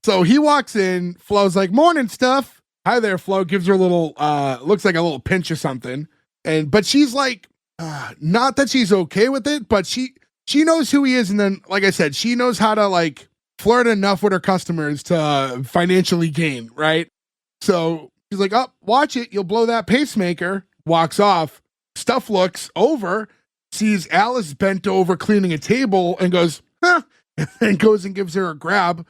So he walks in, Flo's like, morning, Stuff. Hi there, Flo. Gives her a little, looks like a little pinch or something. But she's like, not that she's okay with it, but she knows who he is. And then, like I said, she knows how to like flirt enough with her customers to financially gain, right? So she's like, oh, watch it. You'll blow that pacemaker. Walks off. Stuff looks over, sees Alice bent over cleaning a table and goes, huh, and goes and gives her a grab,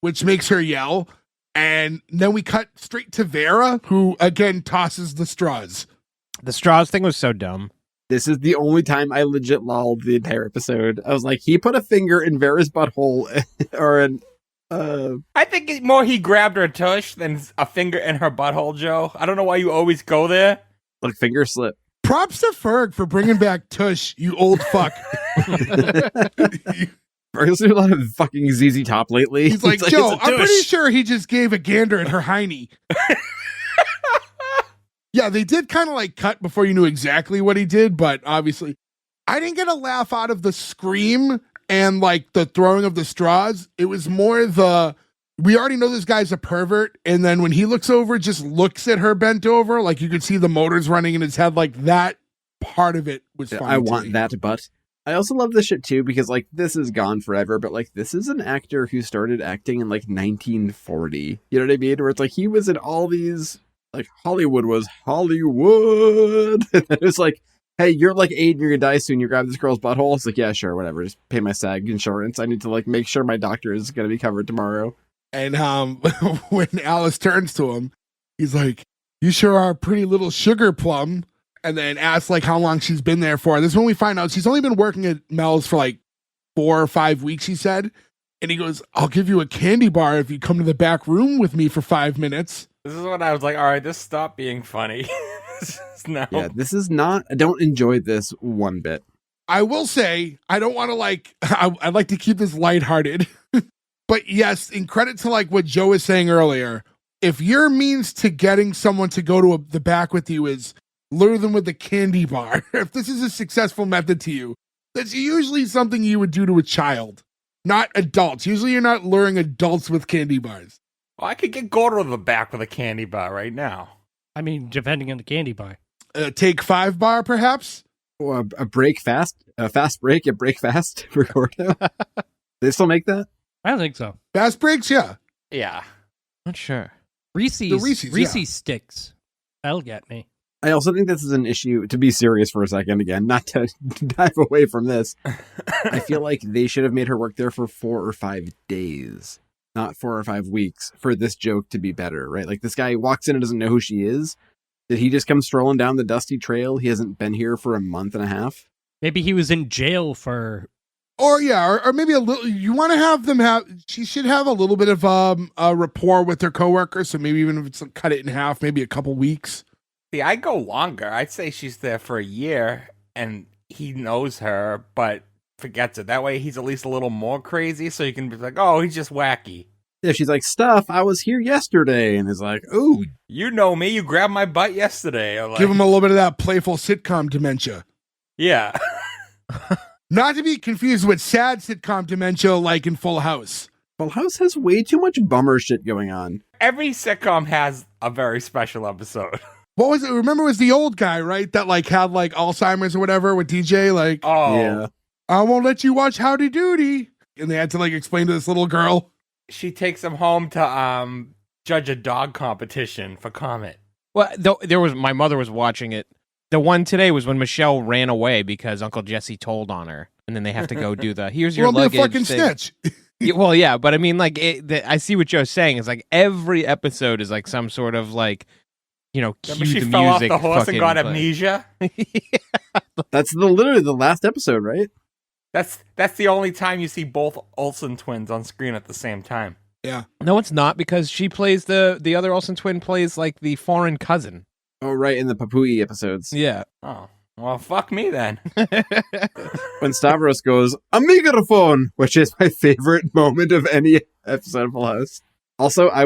which makes her yell. And then we cut straight to Vera, who again tosses the straws. The straws thing was so dumb. This is the only time I legit lolled the entire episode. I was like, he put a finger in Vera's butthole, or an. I think more he grabbed her tush than a finger in her butthole, Joe. I don't know why you always go there. Like finger slip. Props to Ferg for bringing back Tush, you old fuck. Ferg's doing a lot of fucking ZZ Top lately. He's like, It's Joe, it's a I'm pretty tush." sure he just gave a gander at her hiney. Yeah, they did kind of like cut before you knew exactly what he did, but obviously I didn't get a laugh out of the scream and like the throwing of the straws. It was more we already know this guy's a pervert, and then when he looks over, just looks at her bent over, like you could see the motors running in his head, like that part of it was funny. I to want me. that, but I also love this shit too, because like this is gone forever, but like this is an actor who started acting in like 1940. You know what I mean? Where it's like he was in all these, like Hollywood was Hollywood. And then it's like, hey, you're like 8 and you're gonna die soon. You grab this girl's butthole. It's like, yeah, sure, whatever. Just pay my SAG insurance. I need to like make sure my doctor is gonna be covered tomorrow. And when Alice turns to him, he's like, you sure are a pretty little sugar plum. And then asks like how long she's been there for. This is when we find out she's only been working at Mel's for like 4 or 5 weeks, he said. And he goes, I'll give you a candy bar if you come to the back room with me for 5 minutes. This is when I was like, all right, this stopped being funny. No. Yeah, this is not. I don't enjoy this one bit. I will say, I don't want to like, I'd like to keep this lighthearted. But yes, in credit to like what Joe was saying earlier, if your means to getting someone to go to the back with you is lure them with a candy bar, if this is a successful method to you, that's usually something you would do to a child, not adults. Usually you're not luring adults with candy bars. Well, I could get Gordo to the back with a candy bar right now. I mean, depending on the candy bar. Take 5 bar, perhaps? Or a break fast, a fast break, a break fast for Gordo. They still make that? I don't think so. Fast breaks, yeah. Yeah. Not sure. Reese's yeah. sticks. That'll get me. I also think this is an issue, to be serious for a second again, not to dive away from this. I feel like they should have made her work there for 4 or 5 days, not 4 or 5 weeks, for this joke to be better, right? Like this guy walks in and doesn't know who she is. Did he just come strolling down the dusty trail? He hasn't been here for a month and a half. Maybe he was in jail for... Or yeah, or maybe a little. You want to have them have. She should have a little bit of a rapport with her coworkers. So maybe even if it's cut it in half, maybe a couple weeks. See, I'd go longer. I'd say she's there for a year and he knows her, but forgets it. That way he's at least a little more crazy, so you can be like, oh, he's just wacky. Yeah, she's like, Stuff, I was here yesterday. And is like, oh, You know me, you grabbed my butt yesterday. Or like, Give him a little bit of that playful sitcom dementia. yeah. Not to be confused with sad sitcom dementia like in Full House. Full House has way too much bummer shit going on. Every sitcom has a very special episode. What was it? Remember it was the old guy, right? That like had like Alzheimer's or whatever with DJ. Like, Oh, Yeah. I won't let you watch Howdy Doody. And they had to like explain to this little girl. she takes him home to judge a dog competition for Comet. Well, my mother was watching it. The one today was when Michelle ran away because Uncle Jesse told on her, and then they have to go do the here's your Well, be a luggage fucking thing. snitch. Yeah, well, yeah, but I mean, like, I see what Joe's saying. It's like every episode is like some sort of like, cue Remember she the fell off music the horse and fucking got play. amnesia? That's literally the last episode, right? That's the only time you see both Olsen twins on screen at the same time. Yeah. No, it's not, because she plays the other Olsen twin plays like the foreign cousin. Oh, right, in the Papui episodes. Yeah. Oh, well, fuck me then. When Stavros goes, a megaphone, which is my favorite moment of any episode of Full House. Also, I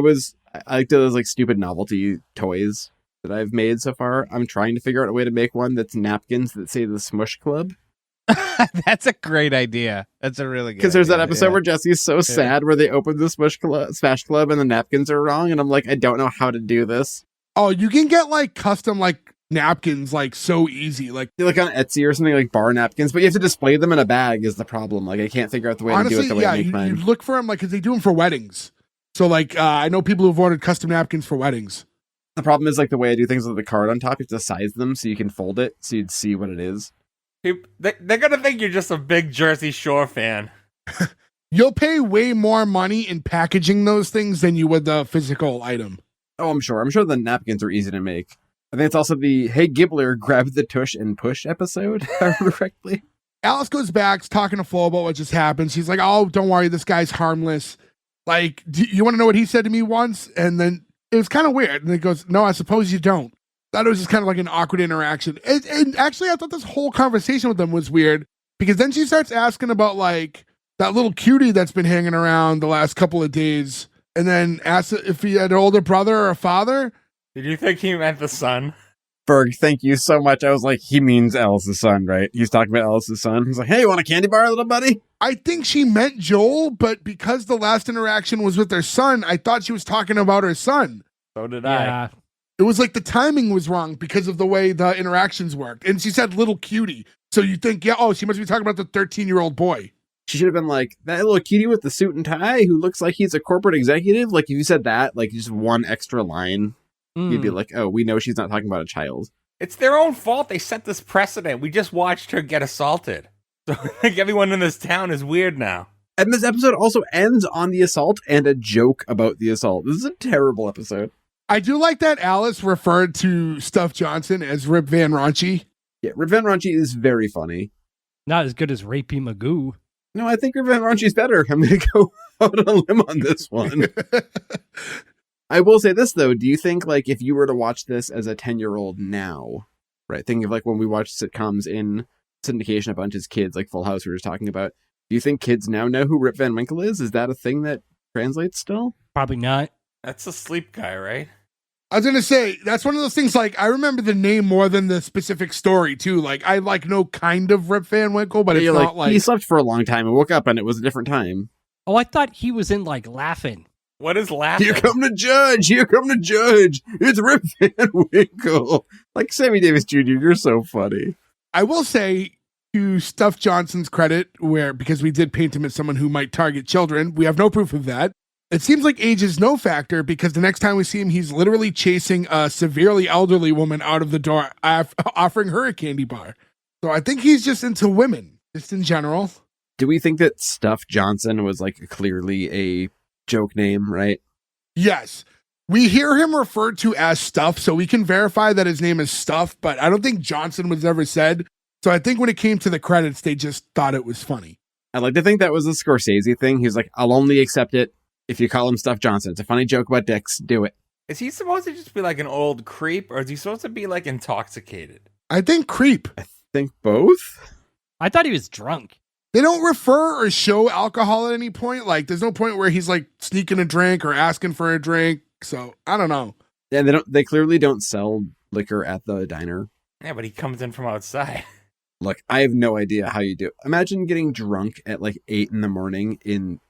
like those like stupid novelty toys that I've made so far. I'm trying to figure out a way to make one that's napkins that say the Smush Club. That's a great idea. That's a really good. Because there's that idea, episode yeah. where Jesse's so sad where they open the Smash Club and the napkins are wrong, and I'm like, I don't know how to do this. Oh, you can get like custom like napkins like so easy. Like They're like on Etsy or something, like bar napkins, but you have to display them in a bag is the problem. Like I can't figure out the way honestly, to do it the way yeah, I make you mine. look for them like because they do them for weddings. So like I know people who've ordered custom napkins for weddings. The problem is like the way I do things with the card on top, you have to size them so you can fold it so you'd see what it is. They're gonna think you're just a big Jersey Shore fan. You'll pay way more money in packaging those things than you would the physical item. Oh, I'm sure. I'm sure the napkins are easy to make. I think it's also the Hey Gibbler, grab the tush and push episode, if I remember correctly. Alice goes back, talking to Flo about what just happened. She's like, oh, don't worry, this guy's harmless. Like, do you want to know what he said to me once? And then it was kind of weird. And he goes, no, I suppose you don't. Thought it was just kind of like an awkward interaction. And actually, I thought this whole conversation with them was weird because then she starts asking about like that little cutie that's been hanging around the last couple of days and then asks if he had an older brother or a father. Did you think he meant the son? Berg, thank you so much. I was like, he means Alice's son, right? He's talking about Alice's son. He's like, hey, you want a candy bar, little buddy? I think she meant Joel, but because the last interaction was with her son, I thought she was talking about her son. So did I. Yeah. It was like the timing was wrong because of the way the interactions worked. And she said little cutie. So you think, yeah, oh, she must be talking about the 13-year-old boy. She should have been like, that little cutie with the suit and tie who looks like he's a corporate executive. Like, if you said that, like, just one extra line, you'd be like, oh, we know she's not talking about a child. It's their own fault they set this precedent. We just watched her get assaulted. So I think everyone in this town is weird now. And this episode also ends on the assault and a joke about the assault. This is a terrible episode. I do like that Alice referred to Stuff Johnson as Rip Van Raunchy. Yeah, Rip Van Raunchy is very funny. Not as good as Rapey Magoo. No, I think Rip Van Raunchy's better. I'm going to go out on a limb on this one. I will say this, though. Do you think, like, if you were to watch this as a 10-year-old now, right, think of, like, when we watched sitcoms in syndication a bunch as kids, like Full House we were talking about, do you think kids now know who Rip Van Winkle is? Is that a thing that translates still? Probably not. That's a sleep guy, right? I was going to say, that's one of those things, like, I remember the name more than the specific story, too. Like, I, like, know kind of Rip Van Winkle, but it's You're not like... He slept for a long time and woke up and it was a different time. Oh, I thought he was in like Laughing. What is laughing? Here come the judge! Here come the judge! It's Rip Van Winkle! Like, Sammy Davis Jr., you're so funny. I will say, to Stuff Johnson's credit, because we did paint him as someone who might target children, we have no proof of that. It seems like age is no factor because the next time we see him, he's literally chasing a severely elderly woman out of the door, offering her a candy bar. So I think he's just into women, just in general. Do we think that Stuff Johnson was, like, clearly a joke name, right? Yes. We hear him referred to as Stuff, so we can verify that his name is Stuff, but I don't think Johnson was ever said. So I think when it came to the credits, they just thought it was funny. I'd like to think that was a Scorsese thing. He was like, I'll only accept it if you call him Stuff Johnson. It's a funny joke about dicks. Do it. Is he supposed to just be like an old creep, or is he supposed to be like intoxicated? I think creep. I think both. I thought he was drunk. They don't refer or show alcohol at any point. Like, there's no point where he's like sneaking a drink or asking for a drink. So I don't know. Yeah, they clearly don't sell liquor at the diner. Yeah, but he comes in from outside. Look, I have no idea how you do it. Imagine getting drunk at like 8 a.m. in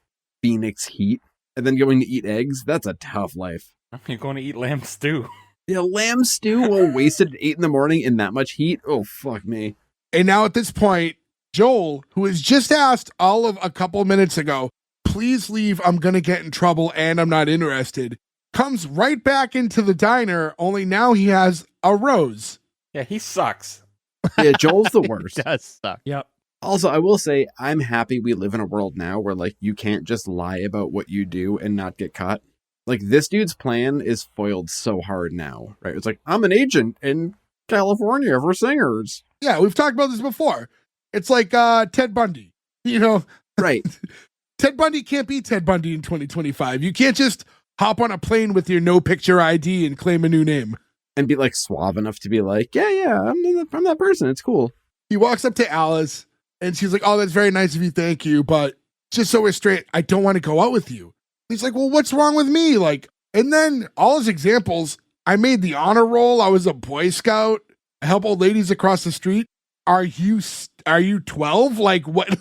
Phoenix heat and then going to eat eggs. That's a tough life. You're going to eat lamb stew. Yeah, lamb stew while wasted at 8 a.m. in that much heat? Oh, fuck me. And now at this point, Joel, who was just asked all of a couple minutes ago, please leave, I'm going to get in trouble and I'm not interested, comes right back into the diner, only now he has a rose. Yeah, he sucks. Yeah, Joel's the worst. It does suck. Yep. Also, I will say, I'm happy we live in a world now where, like, you can't just lie about what you do and not get caught. Like, this dude's plan is foiled so hard now, right? It's like, I'm an agent in California for singers. Yeah, we've talked about this before. It's like Ted Bundy, you know? Right. Ted Bundy can't be Ted Bundy in 2025. You can't just hop on a plane with your no picture ID and claim a new name. And be, like, suave enough to be like, yeah, I'm that person. It's cool. He walks up to Alice, and she's like, oh, that's very nice of you, thank you, but just so we're straight, I don't want to go out with you. He's like, well, what's wrong with me? Like, and then all his examples, I made the honor roll. I was a Boy Scout. I help old ladies across the street. Are you 12? Like, what?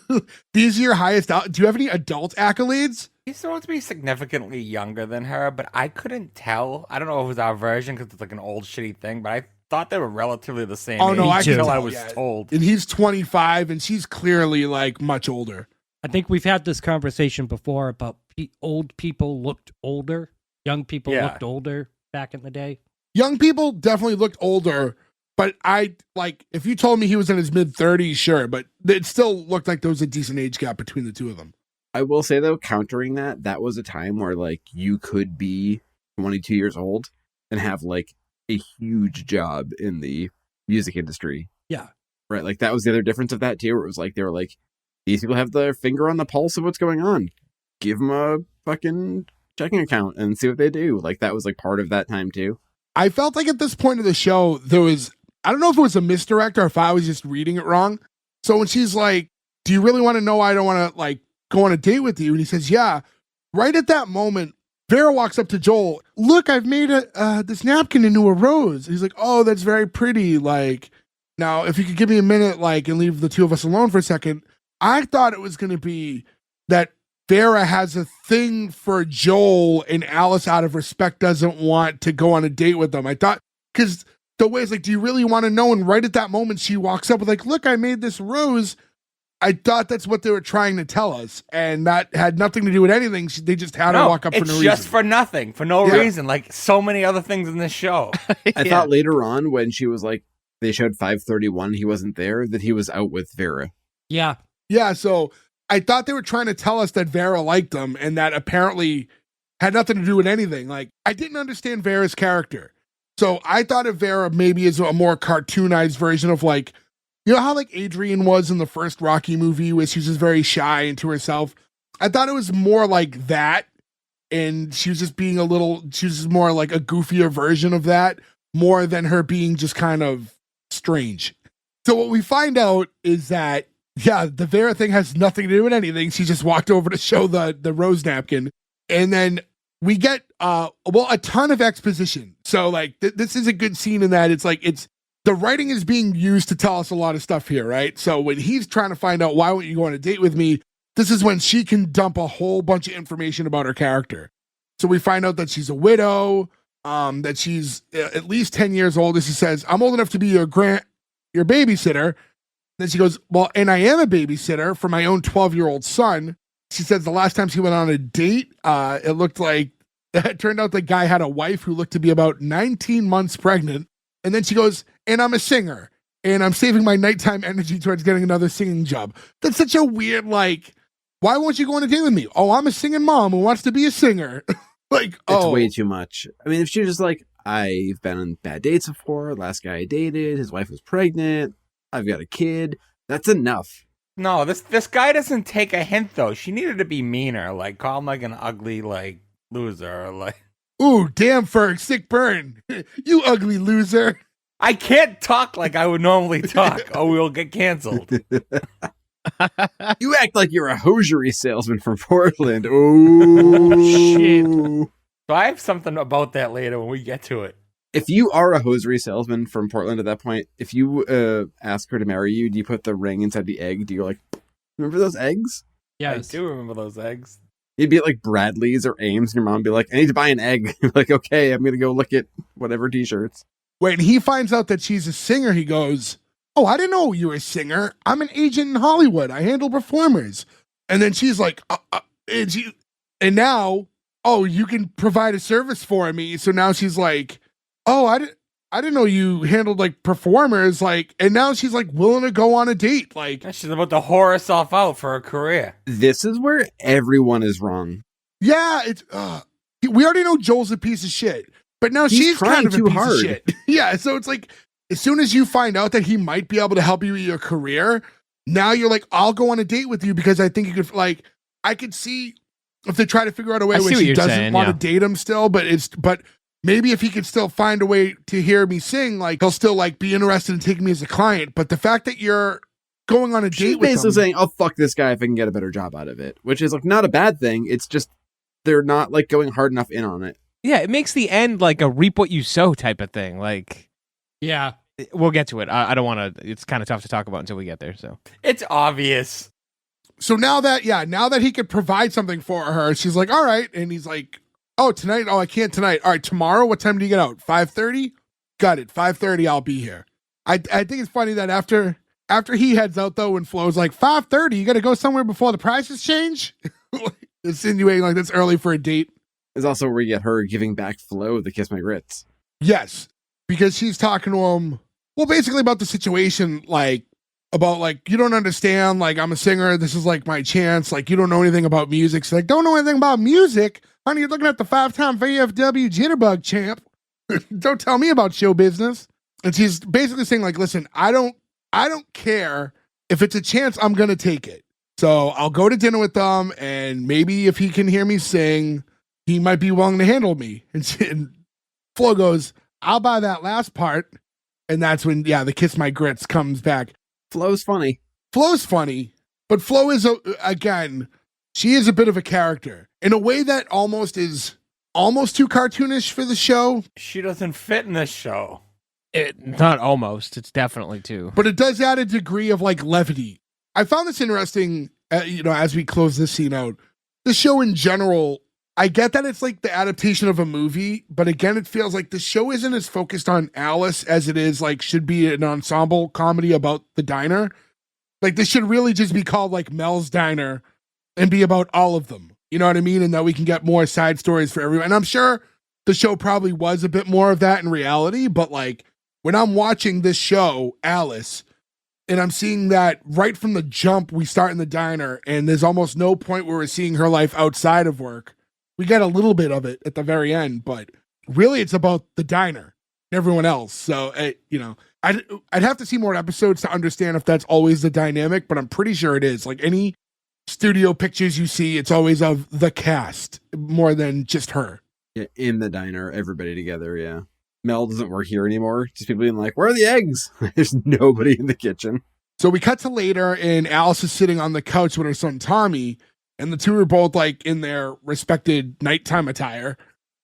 These are your highest out. Do you have any adult accolades? He's supposed to be significantly younger than her, but I couldn't tell. I don't know if it was our version because it's like an old shitty thing, but I thought they were relatively the same Oh, age no, I can until tell, I was yeah. told. And he's 25, and she's clearly like much older. I think we've had this conversation before about old people looked older. Young people looked older back in the day. Young people definitely looked older, but if you told me he was in his mid-30s, sure, but it still looked like there was a decent age gap between the two of them. I will say, though, countering that was a time where, like, you could be 22 years old and have, like, a huge job in the music industry. Yeah. Right? Like, that was the other difference of that, too, where it was like, they were like, these people have their finger on the pulse of what's going on. Give them a fucking checking account and see what they do. Like, that was, like, part of that time, too. I felt like at this point of the show, there was, I don't know if it was a misdirect or if I was just reading it wrong. So when she's like, do you really want to know why I don't want to, like, go on a date with you? And he says, yeah. Right at that moment, Vera walks up to Joel. Look, I've made this napkin into a rose. He's like, oh, that's very pretty. Like, now, if you could give me a minute, like, and leave the two of us alone for a second. I thought it was going to be that Vera has a thing for Joel and Alice out of respect doesn't want to go on a date with them. I thought, because the way it's like, do you really want to know? And right at that moment, she walks up with like, look, I made this rose. I thought that's what they were trying to tell us. And that had nothing to do with anything. They just had her walk up for no reason. It's just for nothing, for no reason. Like so many other things in this show. I thought later on when she was like, they showed 531, he wasn't there, that he was out with Vera. Yeah. Yeah, so I thought they were trying to tell us that Vera liked them and that apparently had nothing to do with anything. Like, I didn't understand Vera's character. So I thought of Vera maybe as a more cartoonized version of like, you know how like Adrian was in the first Rocky movie where she was just very shy and to herself? I thought it was more like that. And she was just being she was just more like a goofier version of that, more than her being just kind of strange. So what we find out is that yeah, the Vera thing has nothing to do with anything. She just walked over to show the rose napkin. And then we get, a ton of exposition. So, like, this is a good scene in that it's like, the writing is being used to tell us a lot of stuff here, right? So when he's trying to find out why won't you go on a date with me, this is when she can dump a whole bunch of information about her character. So we find out that she's a widow, that she's at least 10 years old. As she says, I'm old enough to be your babysitter. Then she goes, well, and I am a babysitter for my own 12-year-old son. She says the last time she went on a date, it turned out the guy had a wife who looked to be about 19 months pregnant. And then she goes, and I'm a singer, and I'm saving my nighttime energy towards getting another singing job. That's such a weird, like, why won't you go on a date with me? Oh, I'm a singing mom who wants to be a singer. It's way too much. I mean, if she was just like, I've been on bad dates before, last guy I dated, his wife was pregnant, I've got a kid. That's enough. No, this guy doesn't take a hint though. She needed to be meaner, like call him like an ugly like loser, or like. Ooh, damn Ferg, sick burn, you ugly loser. I can't talk like I would normally talk, or we'll get canceled. You act like you're a hosiery salesman from Portland. Oh shit! So I have something about that later when we get to it. If you are a hosiery salesman from Portland at that point, if you ask her to marry you, do you put the ring inside the egg? Do you like, remember those eggs? Yes. I do remember those eggs. You'd be at like Bradley's or Ames, and your mom would be like, I need to buy an egg. You're like, okay, I'm going to go look at whatever t-shirts. When he finds out that she's a singer, he goes, oh, I didn't know you were a singer. I'm an agent in Hollywood. I handle performers. And then she's like, and now, oh, you can provide a service for me. So now she's like, oh, I didn't know you handled like performers, like, and now she's like willing to go on a date, like she's about to whore herself out for a career. This is where everyone is wrong. Yeah, it's we already know Joel's a piece of shit, but now she's trying kind of too a piece hard. of shit. Yeah, so it's like as soon as you find out that he might be able to help you with your career, now you're like, I'll go on a date with you because I think you could, like, I could see if they try to figure out a way where she doesn't want to date him still, but maybe if he could still find a way to hear me sing, like he'll still like be interested in taking me as a client. But the fact that you're going on a date with him, basically saying, I'll fuck this guy if I can get a better job out of it, which is like not a bad thing. It's just they're not like going hard enough in on it. Yeah, it makes the end like a reap what you sow type of thing. Like, Yeah. we'll get to it. I don't want to. It's kind of tough to talk about until we get there. So It's obvious. So now that he could provide something for her, she's like, all right. And he's like, oh, tonight? Oh, I can't tonight. All right, tomorrow? What time do you get out? 5:30? Got it. 5:30, I'll be here. I think it's funny that after he heads out, though, and Flo's like, 5:30, you got to go somewhere before the prices change? Insinuating like that's early for a date. Is also where we get her giving back Flo the kiss my grits. Yes, because she's talking to him, well, basically about the situation, like, about, like, you don't understand, like, I'm a singer, this is, like, my chance, like, you don't know anything about music. She's like, don't know anything about music? Honey, you're looking at the 5-time VFW Jitterbug champ. Don't tell me about show business. And she's basically saying, like, listen, I don't care. If it's a chance, I'm going to take it. So I'll go to dinner with them, and maybe if he can hear me sing, he might be willing to handle me. And Flo goes, I'll buy that last part. And that's when, the kiss my grits comes back. Flo's funny. Flo's funny, but Flo is, again, she is a bit of a character in a way that is almost too cartoonish for the show. She doesn't fit in this show. not almost. It's definitely too. But it does add a degree of like levity. I found this interesting, as we close this scene out. The show in general, I get that it's like the adaptation of a movie, but again, it feels like the show isn't as focused on Alice as it is like should be an ensemble comedy about the diner. Like this should really just be called like Mel's Diner and be about all of them. You know what I mean? And that we can get more side stories for everyone. And I'm sure the show probably was a bit more of that in reality, but like when I'm watching this show, Alice, and I'm seeing that right from the jump, we start in the diner and there's almost no point where we're seeing her life outside of work. We get a little bit of it at the very end, but really it's about the diner and everyone else. So, I'd have to see more episodes to understand if that's always the dynamic, but I'm pretty sure it is. Like any studio pictures you see, it's always of the cast more than just her. Yeah, in the diner, everybody together, yeah. Mel doesn't work here anymore. Just people being like, where are the eggs? There's nobody in the kitchen. So we cut to later, and Alice is sitting on the couch with her son Tommy, and the two are both like in their respected nighttime attire.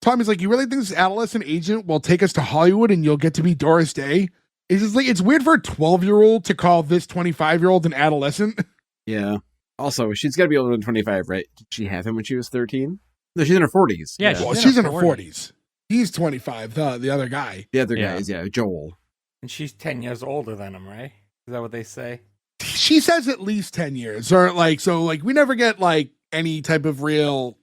Tommy's like, you really think this adolescent agent will take us to Hollywood and you'll get to be Doris Day? It's just like, it's weird for a 12-year-old to call this 25-year-old an adolescent. Yeah. Also, she's got to be older than 25, right? Did she have him when she was 13? No, she's in her 40s. Yeah, Well, she's in her 40s. He's 25, the other guy. The other guy is, Joel. And she's 10 years older than him, right? Is that what they say? She says at least 10 years. Or like, so like we never get like any type of real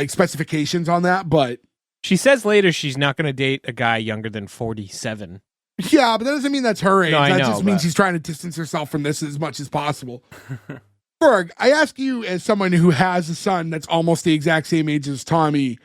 specifications on that, but She says later she's not going to date a guy younger than 47. yeah, but that doesn't mean that's her age. No, I that know, just means but- she's trying to distance herself from this as much as possible. Berg, I ask you as someone who has a son that's almost the exact same age as Tommy,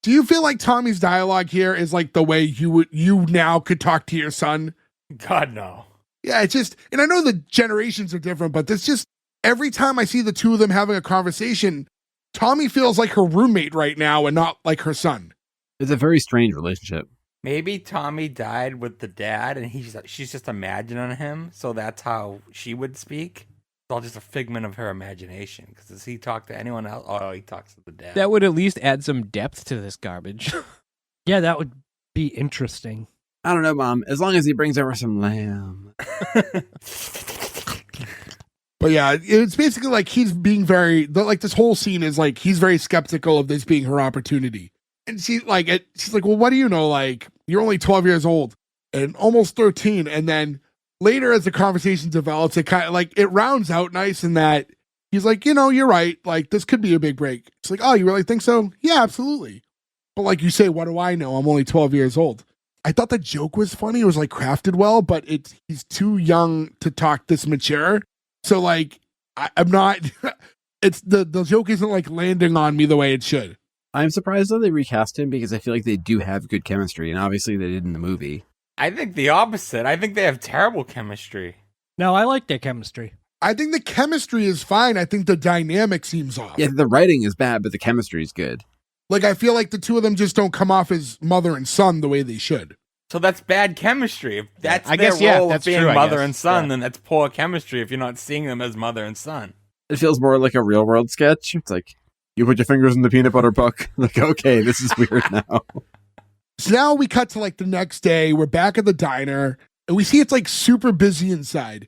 do you feel like Tommy's dialogue here is like the way you now could talk to your son? God, no. Yeah, it's just, and I know the generations are different, but it's just, every time I see the two of them having a conversation, Tommy feels like her roommate right now and not like her son. It's a very strange relationship. Maybe Tommy died with the dad and she's just imagining him, so that's how she would speak. It's all just a figment of her imagination. Because does he talk to anyone else? Oh, he talks to the dad. That would at least add some depth to this garbage. Yeah, that would be interesting. I don't know, Mom. As long as he brings over some lamb. But yeah, it's basically like he's being like this whole scene is like he's very skeptical of this being her opportunity. And she's like, well, what do you know? Like, you're only 12 years old and almost 13. And then later as the conversation develops, it kind of like, it rounds out nice in that he's like, you're right. Like, this could be a big break. It's like, oh, you really think so? Yeah, absolutely. But like you say, what do I know? I'm only 12 years old. I thought the joke was funny. It was like crafted well, but he's too young to talk this mature. So like, I'm not, it's the joke isn't like landing on me the way it should. I'm surprised though they recast him because I feel like they do have good chemistry, and obviously they did in the movie. I think the opposite. I think they have terrible chemistry. No, I like their chemistry. I think the chemistry is fine. I think the dynamic seems off. Yeah, the writing is bad, but the chemistry is good. Like, I feel like the two of them just don't come off as mother and son the way they should. So that's bad chemistry. If that's I their guess, yeah, role that's of being true, I mother guess. and son, Yeah. then that's poor chemistry if you're not seeing them as mother and son. It feels more like a real world sketch. It's like, You put your fingers in the peanut butter puck. Like, okay, this is weird now. So now we cut to like the next day. We're back at the diner and we see it's like super busy inside.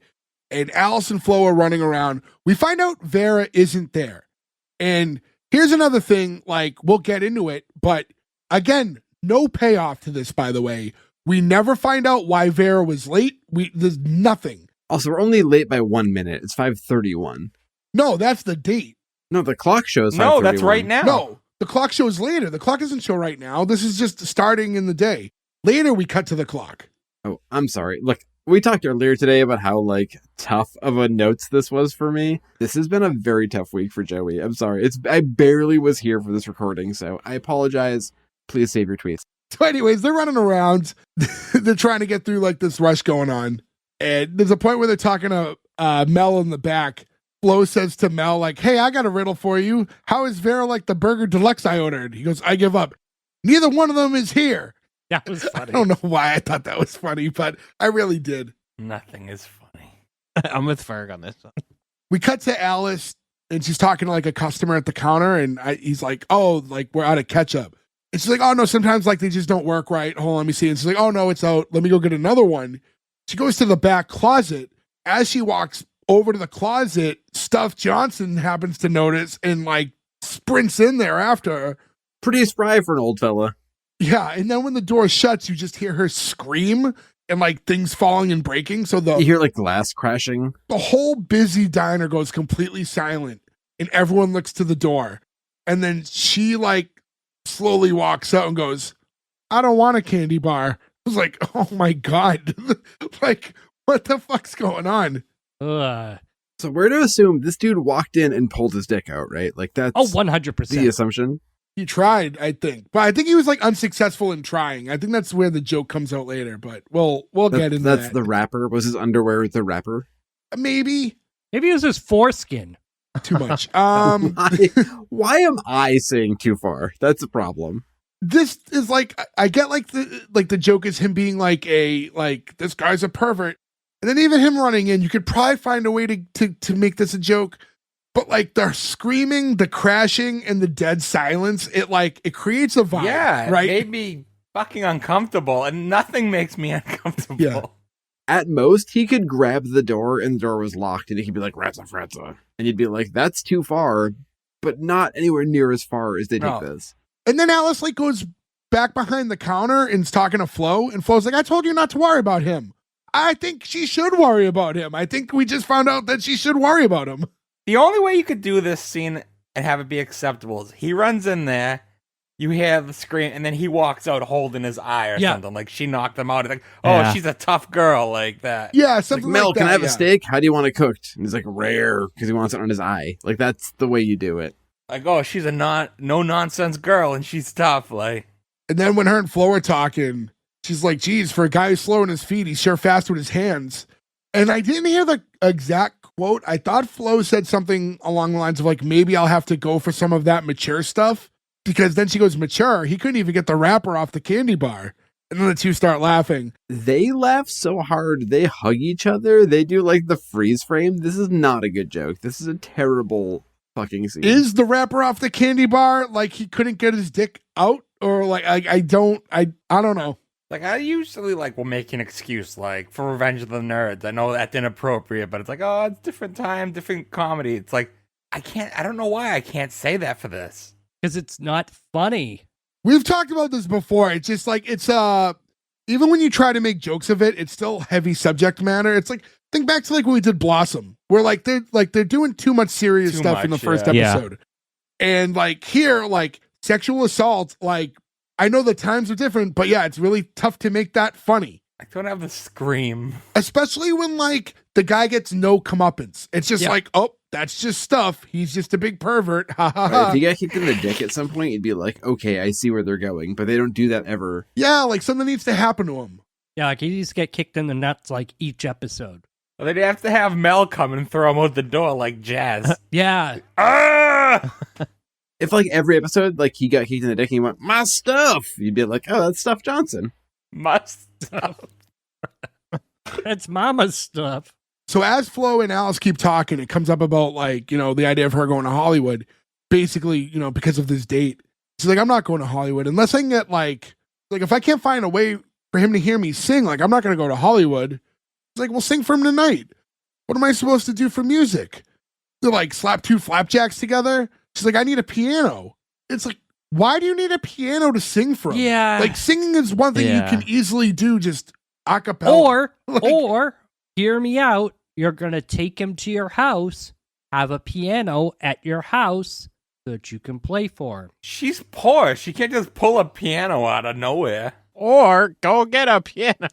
And Alice and Flo are running around. We find out Vera isn't there. And here's another thing, like we'll get into it, but again, no payoff to this, by the way. We never find out why Vera was late. There's nothing. Also, we're only late by 1 minute. It's 5:31. No, that's the date. No, the clock shows 5:31. No, that's right now. No, the clock shows later. The clock doesn't show right now. This is just starting in the day. Later, we cut to the clock. Oh, I'm sorry. Look, we talked earlier today about how, like, tough of a notes this was for me. This has been a very tough week for Joey. I'm sorry. I barely was here for this recording, so I apologize. Please save your tweets. So anyways, they're running around. They're trying to get through, like, this rush going on. And there's a point where they're talking to Mel in the back. Flo says to Mel, like, hey, I got a riddle for you. How is Vera like the burger deluxe I ordered? He goes, I give up. Neither one of them is here. That was funny. I don't know why I thought that was funny, but I really did. Nothing is funny. I'm with Ferg on this one. We cut to Alice, and she's talking to like a customer at the counter, and he's like, oh, like we're out of ketchup. And she's like, oh, no, sometimes like they just don't work right. Hold on, let me see. And she's like, oh, no, it's out. Let me go get another one. She goes to the back closet. As she walks over to the closet, Stuff Johnson happens to notice and like sprints in there after her. Pretty spry for an old fella. Yeah, and then when the door shuts, you just hear her scream and like things falling and breaking. So You hear like glass crashing. the whole busy diner goes completely silent and everyone looks to the door. And then she like slowly walks out and goes, I don't want a candy bar. I was like, oh my God. Like, what the fuck's going on? Ugh. So we're to assume this dude walked in and pulled his dick out, right? Like that's Oh, 100%. the assumption. He tried, I think. But I think he was like unsuccessful in trying. I think that's where the joke comes out later, but we'll get into That's that. the wrapper. Was his underwear the wrapper? Maybe Maybe it was his foreskin. too much. Why am I saying too far? That's a problem. This is like I get like the joke is him being like this guy's a pervert, and then even him running in, you could probably find a way to make this a joke, but like the screaming, the crashing, and the dead silence, it creates a vibe. Yeah, right. it made me fucking uncomfortable, and nothing makes me uncomfortable. Yeah. At most, he could grab the door and the door was locked, and he could be like, "Ratza, fratza," and you'd be like, "That's too far," but not anywhere near as far as they take this. And then Alice like goes back behind the counter and is talking to Flo, and Flo's like, I told you not to worry about him. I think she should worry about him. I think we just found out that she should worry about him. The only way you could do this scene and have it be acceptable is he runs in there, you hear the scream, and then he walks out holding his eye or something. Like she knocked him out. It's like, oh, she's a tough girl, like that. Yeah, Like, something Mel, like that. can I have yeah. a steak? How do you want it cooked? And he's like, rare, because he wants it on his eye. Like, that's the way you do it. Like, oh, she's a no nonsense girl, and she's tough. Like, And then when her and Flo are talking, she's like, geez, for a guy who's slow on his feet, he's sure fast with his hands. And I didn't hear the exact quote. I thought Flo said something along the lines of like, maybe I'll have to go for some of that mature stuff. Because then she goes, mature. He couldn't even get the wrapper off the candy bar. And then the two start laughing. They laugh so hard. They hug each other. They do like the freeze frame. This is not a good joke. This is a terrible fucking scene. Is the wrapper off the candy bar like he couldn't get his dick out? Or like, I don't know. Like, I usually, like, will make an excuse, like, for Revenge of the Nerds. I know that's inappropriate, but it's like, oh, it's different time, different comedy. It's like, I don't know why I can't say that for this. Because it's not funny. We've talked about this before. It's just like, it's, even when you try to make jokes of it, it's still heavy subject matter. It's like, think back to like when we did Blossom, where they're doing too much serious Too stuff in the much, first yeah. episode. And like here, like sexual assault, like I know the times are different, but yeah, it's really tough to make that funny. I don't have the scream. Especially when like the guy gets no comeuppance. It's just like, oh, that's just stuff. He's just a big pervert. Ha ha Right, ha. if you got kicked in the dick at some point, you'd be like, okay, I see where they're going. But they don't do that ever. Yeah, like something needs to happen to him. Yeah, like he needs to get kicked in the nuts like each episode. Well, they'd have to have Mel come and throw him out the door like Jazz. Yeah. Ah! If like every episode, like he got kicked in the dick and he went, my stuff, you'd be like, oh, that's Stuff Johnson. Must. That's Mama's stuff. So as Flo and Alice keep talking, it comes up about like, you know, the idea of her going to Hollywood. basically, you know, because of this date. She's like, I'm not going to Hollywood unless I can get like if I can't find a way for him to hear me sing, like I'm not going to go to Hollywood. She's like, well, sing for him tonight. What am I supposed to do for music? To like slap 2 flapjacks together? She's like, I need a piano. It's like, why do you need a piano to sing for him? Yeah. Like singing is one thing you can easily do just a cappella. Or hear me out. You're going to take him to your house, have a piano at your house so that you can play for him. She's poor. She can't just pull a piano out of nowhere. Or go get a piano.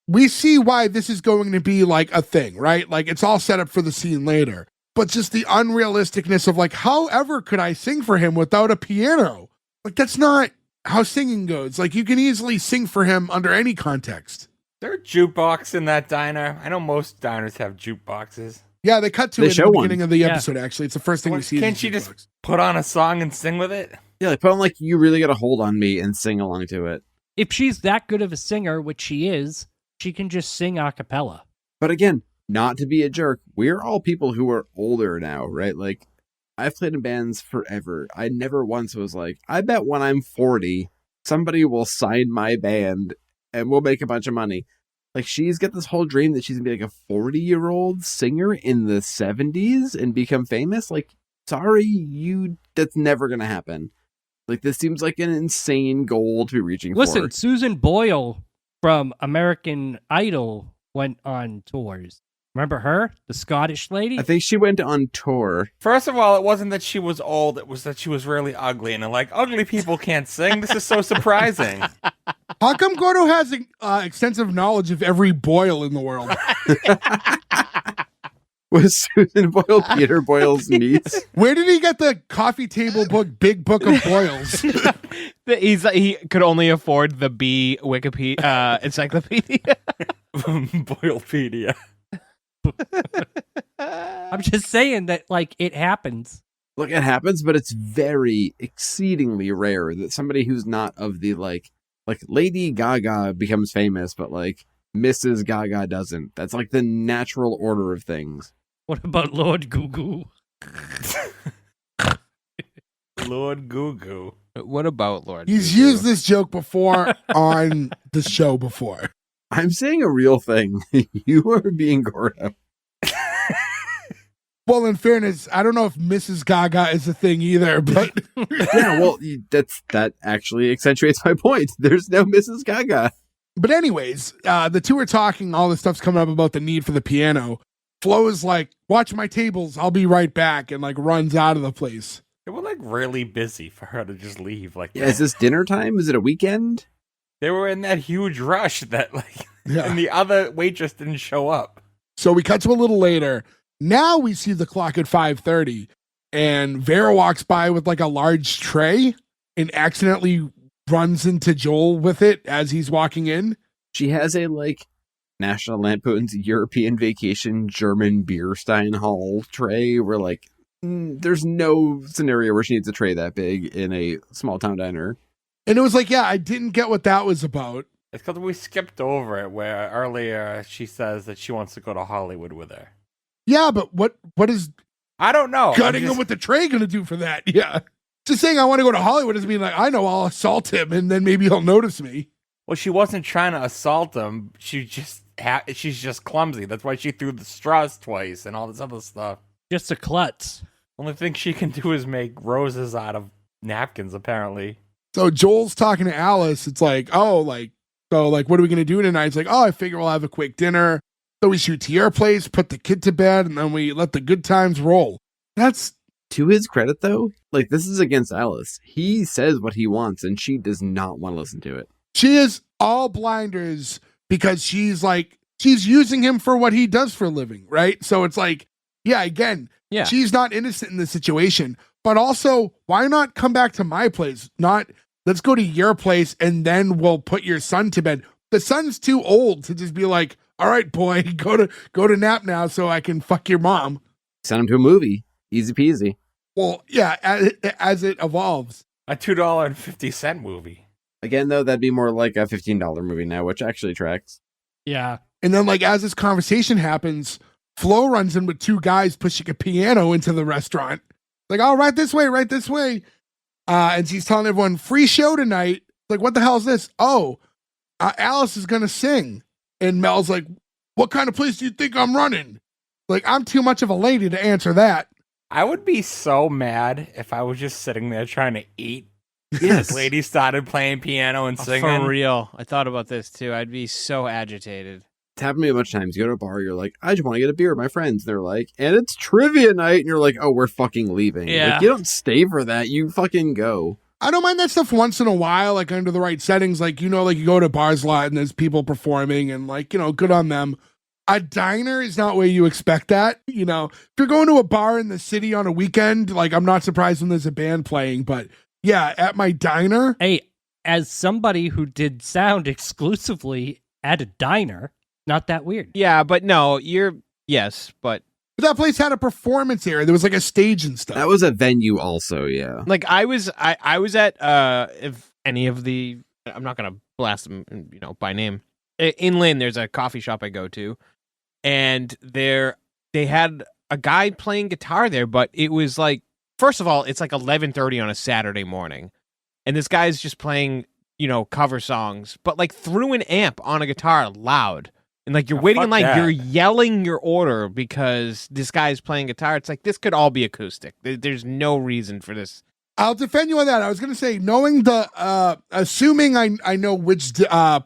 We see why this is going to be like a thing, right? Like it's all set up for the scene later. But just the unrealisticness of like, however could I sing for him without a piano? Like that's not how singing goes. Like you can easily sing for him under any context. Is there a jukebox in that diner? I know most diners have jukeboxes. Yeah, they cut to They it at show the one. beginning of the episode, actually. It's the first thing we see. Can't she just put on a song and sing with it? Yeah, like put on like You Really Got a Hold on Me and sing along to it. If she's that good of a singer, which she is, she can just sing a cappella. But again, not to be a jerk, we're all people who are older now, right? Like, I've played in bands forever. I never once was like, I bet when I'm 40, somebody will sign my band and we'll make a bunch of money. Like, she's got this whole dream that she's going to be like a 40-year-old singer in the 70s and become famous. Like, sorry, that's never going to happen. Like, this seems like an insane goal to be reaching for. Listen, Susan Boyle from American Idol went on tours. Remember her? The Scottish lady? I think she went on tour. First of all, it wasn't that she was old, it was that she was really ugly. And they're like, ugly people can't sing? This is so surprising. How come Gordo has extensive knowledge of every Boyle in the world? Was Susan Boyle Peter Boyle's niece? Where did he get the coffee table book, Big Book of Boyles? He could only afford the B Wikipedia encyclopedia. Boylepedia. I'm just saying that, like, it happens. Look, it happens, but it's very exceedingly rare that somebody who's not of the like Lady Gaga becomes famous, but like Mrs. Gaga doesn't. That's like the natural order of things. What about Lord Goo Goo? Lord Goo Goo. What about Lord? He's Goo Goo? used this joke before on the show before. I'm saying a real thing. You are being Gordo. Well, in fairness, I don't know if Mrs. Gaga is a thing either, but Yeah, well, that actually accentuates my point. There's no Mrs. Gaga. But anyways, the two are talking. All this stuff's coming up about the need for the piano. Flo is like, watch my tables. I'll be right back. And like runs out of the place. They were like really busy for her to just leave like Yeah, that. is this dinner time? Is it a weekend? They were in that huge rush that like, Yeah. and the other waitress didn't show up. So we cut to a little later. Now we see the clock at 5:30 and Vera walks by with like a large tray and accidentally runs into Joel with it as he's walking in. She has a like National Lampoon's European Vacation German Bierstein Hall tray where like there's no scenario where she needs a tray that big in a small town diner. And it was like, yeah, I didn't get what that was about. It's because we skipped over it where earlier she says that she wants to go to Hollywood with her. Yeah, but what is I don't know. gutting him with the tray going to do for that? Yeah. Just saying I want to go to Hollywood doesn't mean like, I know I'll assault him and then maybe he'll notice me. Well, she wasn't trying to assault him. She's just clumsy. That's why she threw the straws twice and all this other stuff. Just a klutz. Only thing she can do is make roses out of napkins, apparently. So Joel's talking to Alice. It's like, oh, like, so like, what are we going to do tonight? It's like, oh, I figure we'll have a quick dinner. So we shoot to your place, put the kid to bed, and then we let the good times roll. That's To his credit, though, like this is against Alice. He says what he wants, and she does not want to listen to it. she is all blinders because she's using him for what he does for a living, right? So it's like, yeah, again, Yeah. she's not innocent in this situation, but also why not come back to my place? Not let's go to your place and then we'll put your son to bed. The son's too old to just be like, all right, boy, go to nap now so I can fuck your mom. Send him to a movie. Easy peasy. Well, yeah, as it evolves. A $2.50 movie. Again, though, that'd be more like a $15 movie now, which actually tracks. Yeah. And then like as this conversation happens, Flo runs in with two guys pushing a piano into the restaurant. Like, oh, right this way, right this way. And she's telling everyone, free show tonight. Like, what the hell is this? Oh, Alice is going to sing. And Mel's like, what kind of place do you think I'm running? Like, I'm too much of a lady to answer that. I would be so mad if I was just sitting there trying to eat. Yes. This lady started playing piano and singing. For real. I thought about this too. I'd be so agitated. It's happened to me a bunch of times. You go to a bar, you're like, I just want to get a beer with my friends. And they're like, and it's trivia night. And you're like, oh, we're fucking leaving. Yeah. Like, you don't stay for that. You fucking go. I don't mind that stuff once in a while, like under the right settings. Like, you know, like you go to bars a lot and there's people performing and like, you know, good on them. A diner is not where you expect that. You know, if you're going to a bar in the city on a weekend, like I'm not surprised when there's a band playing, but yeah, at my diner. Hey, as somebody who did sound exclusively at a diner, not that weird. Yeah, but no, yes, but But that place had a performance area. There was like a stage and stuff. That was a venue also, yeah. like I was at if any of the, I'm not gonna blast them, you know, by name. In Lynn, there's a coffee shop I go to, and they had a guy playing guitar there, but it was like, first of all, it's like 11:30 on a Saturday morning, and this guy's just playing, you know, cover songs, but like through an amp on a guitar loud. And like you're waiting in line, you're yelling your order because this guy's playing guitar. It's like, this could all be acoustic. There's no reason for this. I'll defend you on that. I was going to say, knowing assuming I know which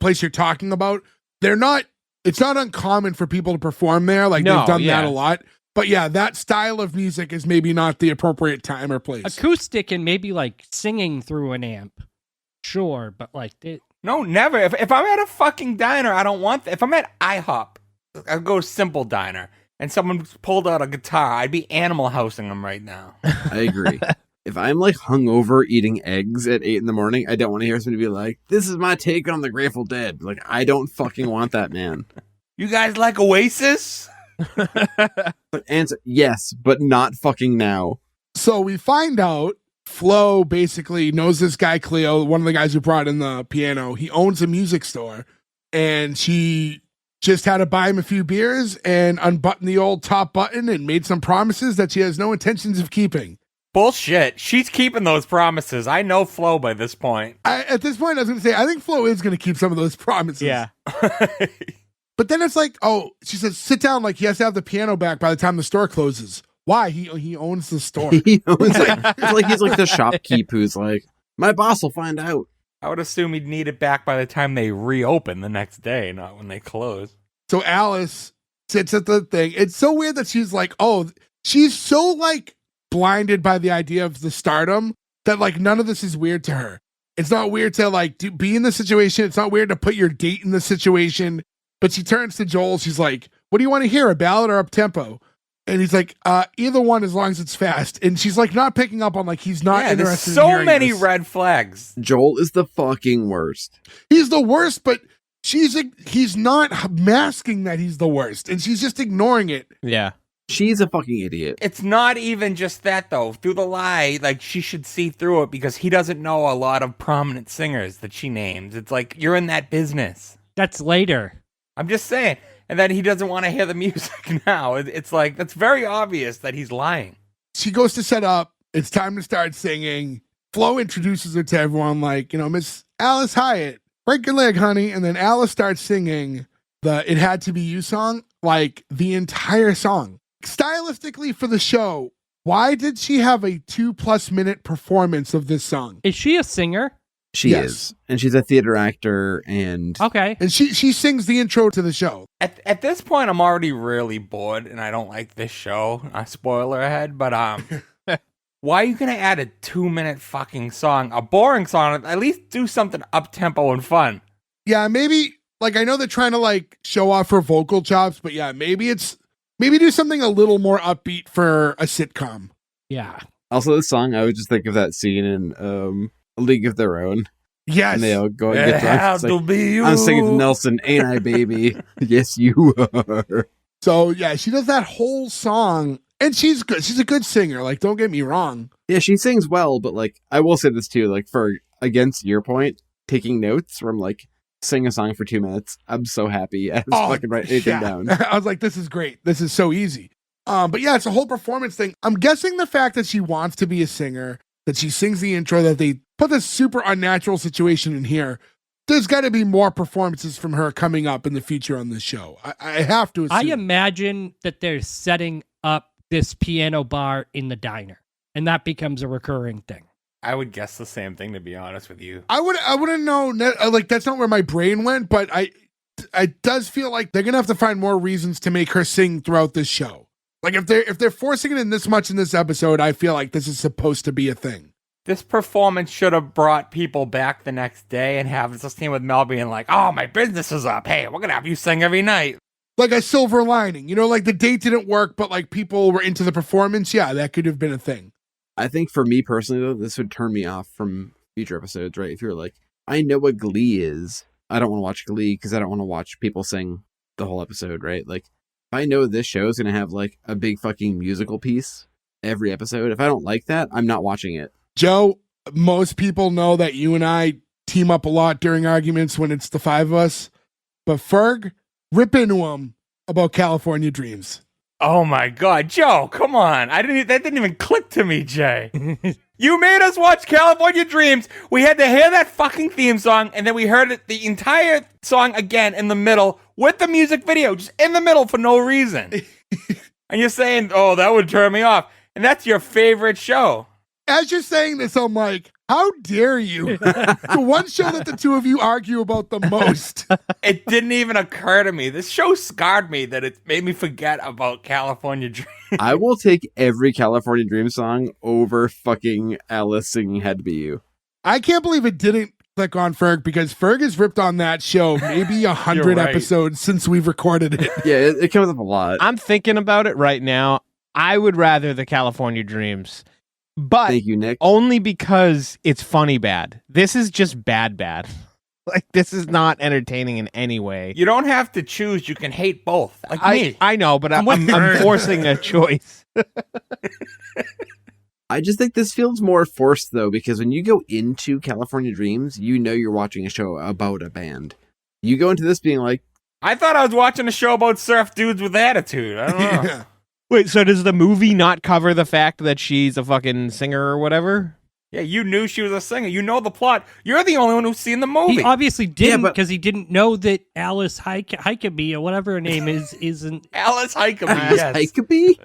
place you're talking about, it's not uncommon for people to perform there. Like they've done that a lot. But yeah, that style of music is maybe not the appropriate time or place. Acoustic and maybe like singing through an amp. Sure, but like No, never. If I'm at a fucking diner, I don't want that. If I'm at IHOP, I'll go simple diner, and someone pulled out a guitar, I'd be Animal Housing them right now. I agree. If I'm like hungover eating eggs at 8 a.m, I don't want to hear somebody be like, this is my take on the Grateful Dead. Like, I don't fucking want that, man. You guys like Oasis? But answer, yes, but not fucking now. So we find out Flo basically knows this guy, Cleo, one of the guys who brought in the piano. He owns a music store, and she just had to buy him a few beers and unbutton the old top button and made some promises that she has no intentions of keeping. Bullshit. She's keeping those promises. I know Flo by this point. At this point, I was going to say, I think Flo is going to keep some of those promises. Yeah. But then it's like, oh, she says, sit down, like he has to have the piano back by the time the store closes. Why? He owns the store. He owns it's like he's like the shopkeep who's like, my boss will find out. I would assume he'd need it back by the time they reopen the next day, not when they close. So Alice sits at the thing. It's so weird that she's like, oh, she's so like blinded by the idea of the stardom that like none of this is weird to her. It's not weird to like be in the situation. It's not weird to put your date in the situation. But she turns to Joel. She's like, what do you want to hear, a ballad or up tempo? And he's like, either one as long as it's fast. And she's like not picking up on like he's not interested there's in so hearing many this. red flags. Joel is the fucking worst. He's the worst, but he's not masking that he's the worst. And she's just ignoring it. Yeah. She's a fucking idiot. It's not even just that, though. Through the lie, like, she should see through it because he doesn't know a lot of prominent singers that she names. It's like, you're in that business. that's later. I'm just saying. And then he doesn't want to hear the music now. It's like, that's very obvious that he's lying. She goes to set up. It's time to start singing. Flo introduces her to everyone like, you know, Miss Alice Hyatt, break your leg, honey. And then Alice starts singing the It Had to Be You song, like the entire song. Stylistically for the show, why did she have a 2+ minute performance of this song? Is she a singer? She Yes. is. And she's a theater actor and Okay. And she sings the intro to the show. At this point, I'm already really bored, and I don't like this show. Spoiler ahead, but why are you gonna add a 2-minute fucking song, a boring song? At least do something up tempo and fun. Yeah, maybe, like, I know they're trying to, like, show off her vocal chops, but yeah, maybe do something a little more upbeat for a sitcom. Yeah. also this song, I would just think of that scene in A League of Their Own. Yes. And they all go and It get drunk. had It's to like, be you. I'm singing to Nelson, ain't I, baby? Yes, you are. So, yeah, she does that whole song, and she's good. She's a good singer. Like, don't get me wrong. Yeah, she sings well, but like, I will say this too, like, for against your point, taking notes from like, sing a song for 2 minutes. I'm so happy. I was fucking write anything down. I was like, this is great. This is so easy. But yeah, it's a whole performance thing. I'm guessing the fact that she wants to be a singer, that she sings the intro, that they put this super unnatural situation in here. There's got to be more performances from her coming up in the future on this show. I have to assume. I imagine that they're setting up this piano bar in the diner, and that becomes a recurring thing. I would guess the same thing, to be honest with you. I wouldn't know. Like, that's not where my brain went, but it does feel like they're gonna have to find more reasons to make her sing throughout this show. Like, if they're forcing it in this much in this episode, I feel like this is supposed to be a thing. This performance should have brought people back the next day and have this scene with Mel being like, oh, my business is up. Hey, we're going to have you sing every night. Like a silver lining, like the date didn't work, but like people were into the performance. Yeah, that could have been a thing. I think for me personally, though, this would turn me off from future episodes, right? If you're like, I know what Glee is. I don't want to watch Glee because I don't want to watch people sing the whole episode, right? Like, if I know this show is going to have like a big fucking musical piece every episode, if I don't like that, I'm not watching it. Joe, most people know that you and I team up a lot during arguments when it's the five of us. But Ferg, rip into him about California Dreams. Oh my God, Joe, come on. That didn't even click to me, Jay. You made us watch California Dreams. We had to hear that fucking theme song, and then we heard it, the entire song again in the middle with the music video, just in the middle for no reason. And you're saying, oh, that would turn me off. And that's your favorite show. As you're saying this, I'm like, how dare you? The one show that the two of you argue about the most. It didn't even occur to me. This show scarred me that it made me forget about California Dreams. I will take every California Dream song over fucking Alice singing Had to Be You. I can't believe it didn't click on Ferg, because Ferg has ripped on that show maybe 100 right. episodes since we've recorded it. Yeah, it comes up a lot. I'm thinking about it right now. I would rather the California Dreams. But Thank you, Nick. only because it's funny bad. This is just bad. Like, this is not entertaining in any way. You don't have to choose. You can hate both. Like me. I know, but I'm forcing a choice. I just think this feels more forced, though, because when you go into California Dreams, you know you're watching a show about a band. You go into this being like, I thought I was watching a show about surf dudes with attitude. I don't know. Yeah. Wait, so does the movie not cover the fact that she's a fucking singer or whatever? Yeah, you knew she was a singer. You know the plot. You're the only one who's seen the movie. He obviously didn't, but- because he didn't know that Alice Hyatt or whatever her name isn't. Alice Hyatt, yes. Hyckaby?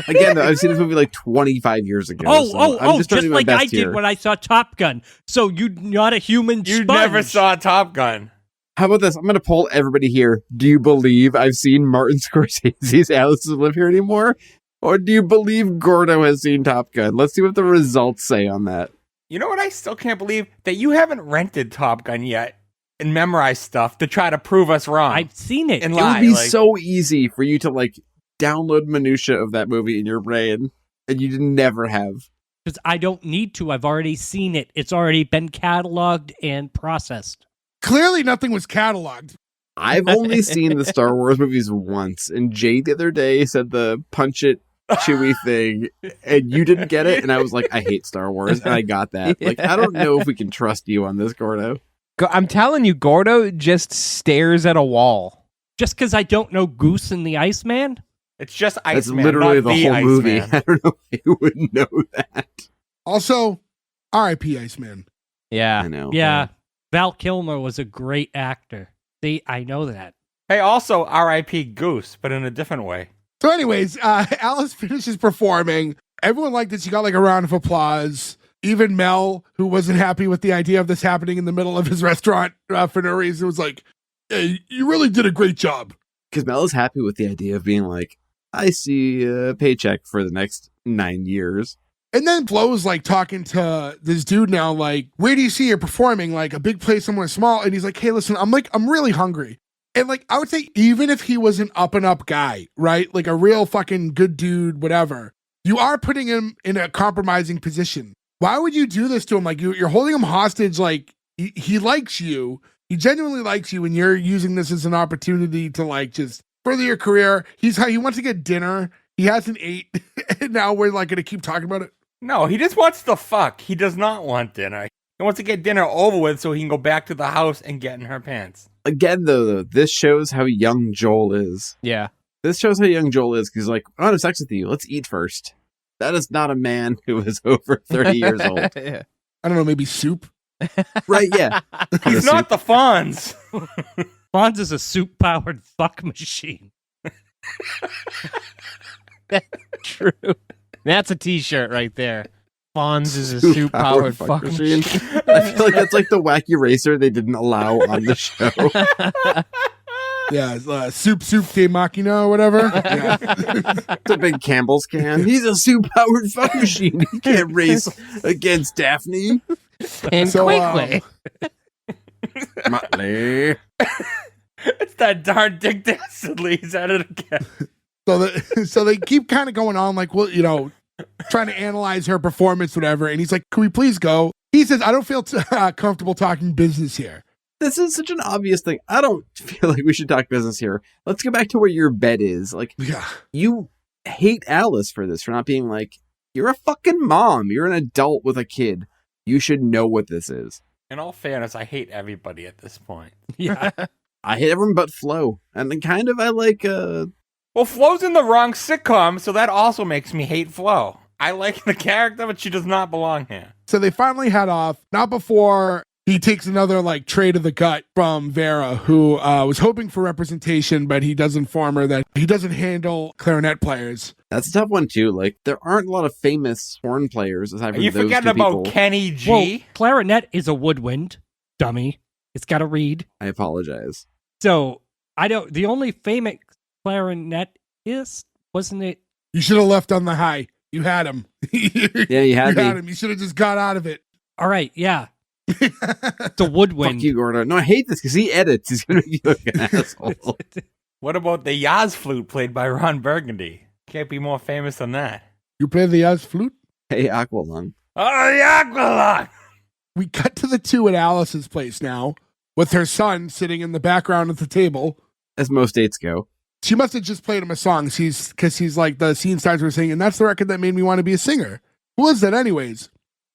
Again, though, I've seen this movie like 25 years ago. so I'm just trying to do my like I best did here. when I saw Top Gun. So you're not a human You sponge. never saw Top Gun. How about this? I'm going to poll everybody here. Do you believe I've seen Martin Scorsese's Alice Doesn't Live Here Anymore? Or do you believe Gordo has seen Top Gun? Let's see what the results say on that. You know what I still can't believe? That you haven't rented Top Gun yet and memorized stuff to try to prove us wrong. I've seen it. And It lie. would be like, so easy for you to like download minutia of that movie in your brain, and you never have. Because I don't need to. I've already seen it. It's already been cataloged and processed. Clearly nothing was cataloged. I've only seen the Star Wars movies once, and Jay the other day said the punch it Chewie thing, and you didn't get it, and I was like, I hate Star Wars, and I got that. Like, I don't know if we can trust you on this, Gordo. I'm telling you, Gordo just stares at a wall. Just because I don't know Goose and the Iceman? It's just That's Iceman, literally not the whole movie. Iceman. I don't know why you wouldn't know that. Also, R.I.P. Iceman. Yeah. I know. Yeah. Val Kilmer was a great actor. See, I know that. Hey, also R.I.P. Goose, but in a different way. So anyways, Alice finishes performing. Everyone liked it. She got like a round of applause. Even Mel, who wasn't happy with the idea of this happening in the middle of his restaurant for no reason, was like, hey, you really did a great job. Because Mel is happy with the idea of being like, I see a paycheck for the next 9 years. And then Flo's like talking to this dude now, like, where do you see her performing? Like a big place somewhere small. And he's like, hey, listen, I'm really hungry. And like, I would say even if he was an up and up guy, right? Like a real fucking good dude, whatever, you are putting him in a compromising position. Why would you do this to him? Like you're holding him hostage. Like he likes you. He genuinely likes you. And you're using this as an opportunity to like just further your career. He wants to get dinner. He hasn't ate. And now we're like going to keep talking about it. No, he just wants to fuck. He does not want dinner. He wants to get dinner over with so he can go back to the house and get in her pants. Again, though, this shows how young Joel is. Yeah. This shows how young Joel is, because he's like, I want to have sex with you. Let's eat first. That is not a man who is over 30 years old. Yeah. I don't know, maybe soup? Right, yeah. He's not the Fonz. Fonz is a soup-powered fuck machine. True. That's a t-shirt right there. Fonz is a soup-powered fuck machine. I feel like that's like the wacky racer they didn't allow on the show. Yeah, soup de machina or whatever. Yeah. It's a big Campbell's can. He's a soup-powered fuck machine. He can't race against Daphne. And So, quickly. Motley. It's that darn Dick Dastardly. He's at it again. So they keep kind of going on, like, well, you know, trying to analyze her performance, whatever. And he's like, can we please go? He says, I don't feel comfortable talking business here. This is such an obvious thing. I don't feel like we should talk business here. Let's go back to where your bed is. Like, Yeah. you hate Alice for this, for not being like, you're a fucking mom. You're an adult with a kid. You should know what this is. In all fairness, I hate everybody at this point. Yeah. I hate everyone but Flo. And then kind of I like, Well, Flo's in the wrong sitcom, so that also makes me hate Flo. I like the character, but she does not belong here. So they finally head off, not before he takes another like tray to the gut from Vera, who was hoping for representation, but he does inform her that he doesn't handle clarinet players. that's a tough one too. Like, there aren't a lot of famous horn players aside Are from you those forgetting two about people. Kenny G? Well, clarinet is a woodwind, dummy. It's got to reed. I apologize. So the only famous clarinetist, wasn't it? You should have left on the high. You had him. Yeah, you had me. him. You should have just got out of it. All right, yeah. It's a woodwind. Fuck you, Gordo. No, I hate this because he edits. He's going to be like an asshole. What about the Yaz flute played by Ron Burgundy? Can't be more famous than that. You play the jazz flute? Hey, Aqualung. Oh, the Aqualung! We cut to the two at Alice's place now, with her son sitting in the background at the table. As most dates go. She must have just played him a song because he's like, the scene starts with saying, and that's the record that made me want to be a singer. Who is that anyways?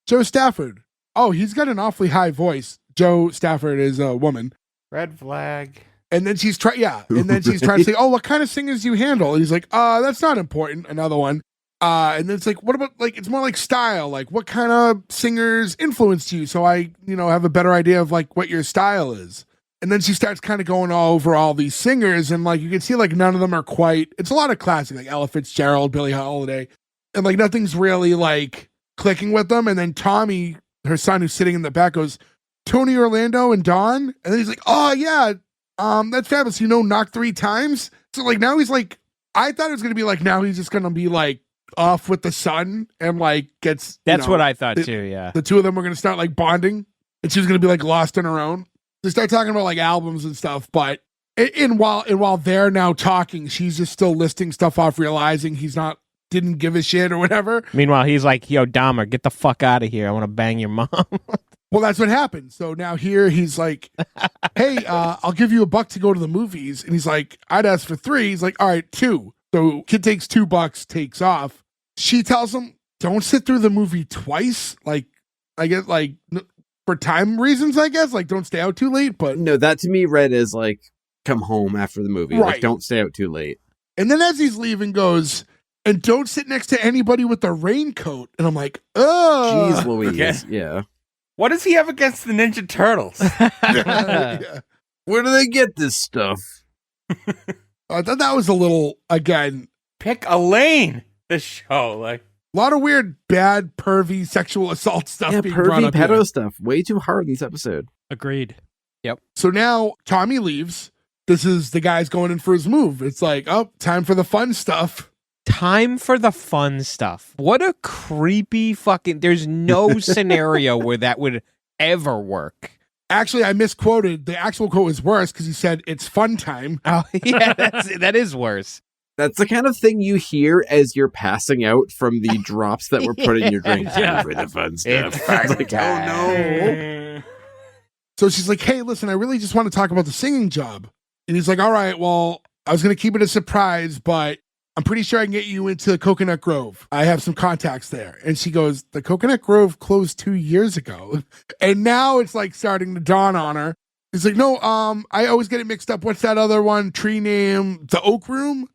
Joe Stafford. Oh, he's got an awfully high voice. Joe Stafford is a woman. Red flag. And then she's trying to say, oh, what kind of singers do you handle? And he's like, that's not important. Another one. And then it's like, what about, like, it's more like style. Like, what kind of singers influenced you? So I, have a better idea of, like, what your style is. And then she starts kind of going all over all these singers. And, like, you can see, like, none of them are quite, it's a lot of classic, like Ella Fitzgerald, Billie Holiday. And, like, nothing's really, like, clicking with them. And then Tommy, her son, who's sitting in the back, goes, Tony Orlando and Dawn. And then he's like, oh, yeah, that's fabulous. Knock 3 times. So, like, now he's like, I thought it was going to be like, now he's just going to be, like, off with the son and, like, gets. That's what I thought too, yeah. The two of them were going to start, like, bonding. And she was going to be, like, lost on her own. They start talking about, like, albums and stuff. But while they're now talking, she's just still listing stuff off, realizing didn't give a shit or whatever. Meanwhile, he's like, yo, Dahmer, get the fuck out of here. I want to bang your mom. Well, that's what happened. So now here he's like, hey, I'll give you $1 to go to the movies. And he's like, I'd ask for 3. He's like, all right, 2. So kid takes $2, takes off. She tells him, don't sit through the movie twice. Like, I guess, like, for time reasons, I guess. Like, don't stay out too late. But No, that to me read as, like, come home after the movie. Right. Like, don't stay out too late. And then as he's leaving goes, and don't sit next to anybody with a raincoat. And I'm like, oh. Jeez Louise. Okay. Yeah. What does he have against the Ninja Turtles? Yeah. Where do they get this stuff? I thought that was a little, again, Pick a lane. This show, like, a lot of weird, bad, pervy, sexual assault stuff Yeah, being brought pervy up here. pedo stuff. Way too hard in this episode. Agreed. So now Tommy leaves. This is the guy's going in for his move. It's like, oh, time for the fun stuff. Time for the fun stuff. What a creepy fucking... There's no scenario where that would ever work. Actually, I misquoted. The actual quote was worse because he said, it's fun time. Oh, yeah, that is worse. That's the kind of thing you hear as you're passing out from the drops that were put in your drink. Yeah. For the fun stuff. It's It's like, oh no. So she's like, hey, listen, I really just want to talk about the singing job. And he's like, all right, well, I was going to keep it a surprise, but I'm pretty sure I can get you into Coconut Grove. I have some contacts there. And she goes, the Coconut Grove closed 2 years ago. And now it's like starting to dawn on her. He's like, no, I always get it mixed up. What's that other one? Tree name? The Oak Room?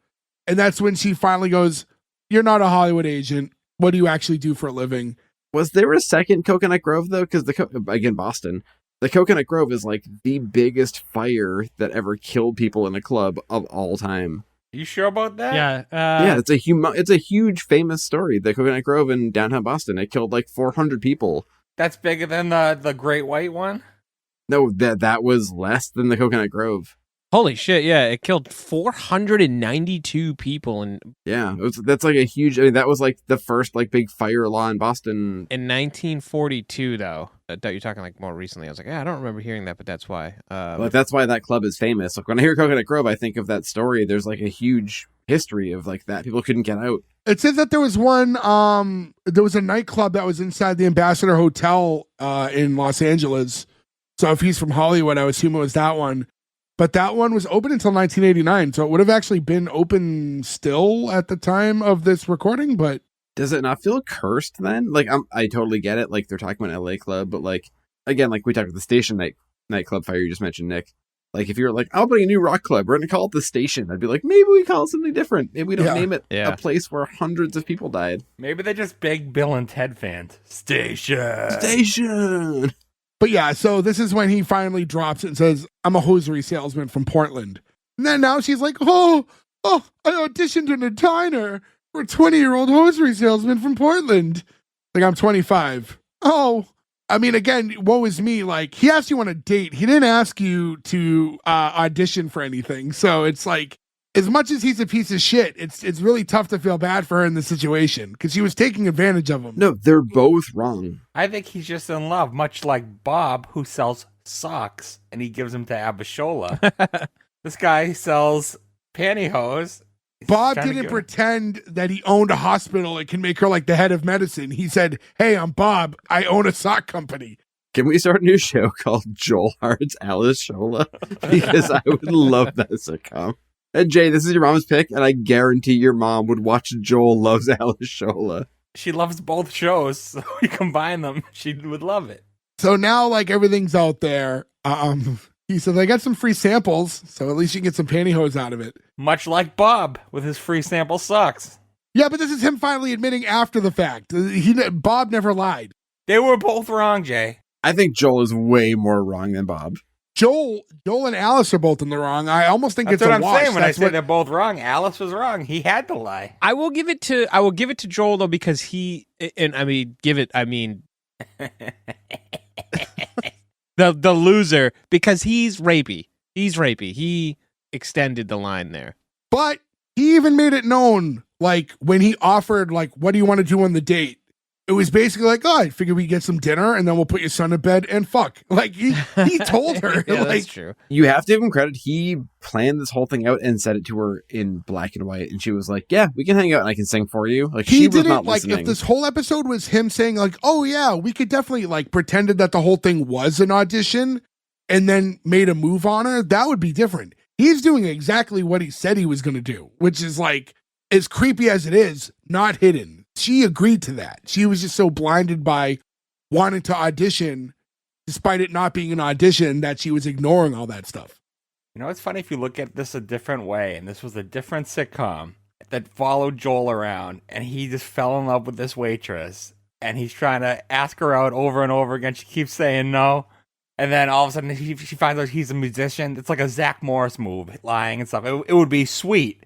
And that's when she finally goes, "You're not a Hollywood agent. What do you actually do for a living?" Was there a second Coconut Grove though? Because again, Boston, the Coconut Grove is like the biggest fire that ever killed people in a club of all time. You sure about that? Yeah. Yeah, it's a huge famous story. The Coconut Grove in downtown Boston, it killed like 400 people. That's bigger than the Great White one? No, that was less than the Coconut Grove. Holy shit! Yeah, it killed 492 people That's like a huge. I mean, that was like the first like big fire law in Boston in 1942. Though that you're talking like more recently. I was like, yeah, I don't remember hearing that, but that's why. Like that's why that club is famous. Like when I hear Coconut Grove, I think of that story. There's like a huge history of like that. People couldn't get out. It says that there was a nightclub that was inside the Ambassador Hotel in Los Angeles. So if he's from Hollywood, I would assume it was that one. But that one was open until 1989, so it would have actually been open still at the time of this recording, but... Does it not feel cursed then? Like, I totally get it. Like, they're talking about LA Club, but like, again, like we talked about the Station nightclub fire you just mentioned, Nick. Like, if you're like, I'll bring a new rock club, we're going to call it the Station. I'd be like, maybe we call it something different. Maybe we don't name it a place where hundreds of people died. Maybe they're just big Bill and Ted fans. Station! But yeah, so this is when he finally drops it and says, "I'm a hosiery salesman from Portland." And then now she's like, oh, I auditioned in a diner for a 20-year-old hosiery salesman from Portland. Like, I'm 25. Oh, I mean, again, woe is me. Like, he asked you on a date. He didn't ask you to audition for anything. So it's like, as much as he's a piece of shit, it's really tough to feel bad for her in this situation because she was taking advantage of him. No, they're both wrong. I think he's just in love, much like Bob, who sells socks, and he gives them to Abishola. This guy sells pantyhose. Bob didn't pretend that he owned a hospital and can make her like the head of medicine. He said, "Hey, I'm Bob. I own a sock company." Can we start a new show called Joel Hart's Alice Shola? Because I would love that sitcom. And Jay, this is your mom's pick, and I guarantee your mom would watch Joel Loves Alice Shola. She loves both shows, so you combine them, she would love it. So now, like, everything's out there. He says, "I got some free samples, so at least you can get some pantyhose out of it." Much like Bob with his free sample socks. Yeah, but this is him finally admitting after the fact. Bob never lied. They were both wrong, Jay. I think Joel is way more wrong than Bob. Joel and Alice are both in the wrong. I almost think That's it's what a I'm wash. saying when I say they're both wrong. Alice was wrong. He had to lie. I will give it to Joel though because the loser because he's rapey. He extended the line there. But he even made it known, like, when he offered, like, "What do you want to do on the date?" It was basically like, "Oh, I figure we get some dinner and then we'll put your son to bed and fuck." Like, he told her. Yeah, like, that's true. You have to give him credit. He planned this whole thing out and said it to her in black and white. And she was like, "Yeah, we can hang out and I can sing for you." Like, he she was didn't, not like, listening. if this whole episode was him saying, like, "Oh, yeah, we could definitely," like, pretended that the whole thing was an audition and then made a move on her, that would be different. He's doing exactly what he said he was going to do, which is, like, as creepy as it is, not hidden. She agreed to that. She was just so blinded by wanting to audition, despite it not being an audition, that she was ignoring all that stuff. You know, it's funny if you look at this a different way, and this was a different sitcom that followed Joel around, and he just fell in love with this waitress, and he's trying to ask her out over and over again. She keeps saying no, and then all of a sudden she finds out he's a musician. It's like a Zach Morris move, lying and stuff. It would be sweet.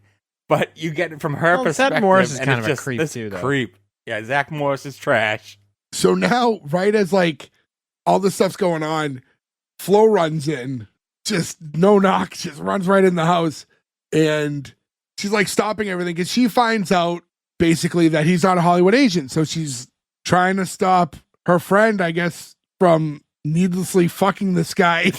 But you get it from her perspective. Zach Morris is and kind it's of a just creep this too, though. Creep. Yeah, Zach Morris is trash. So now, right as, like, all this stuff's going on, Flo runs in, just no knock, just runs right in the house. And she's, like, stopping everything because she finds out, basically, that he's not a Hollywood agent. So she's trying to stop her friend, I guess, from needlessly fucking this guy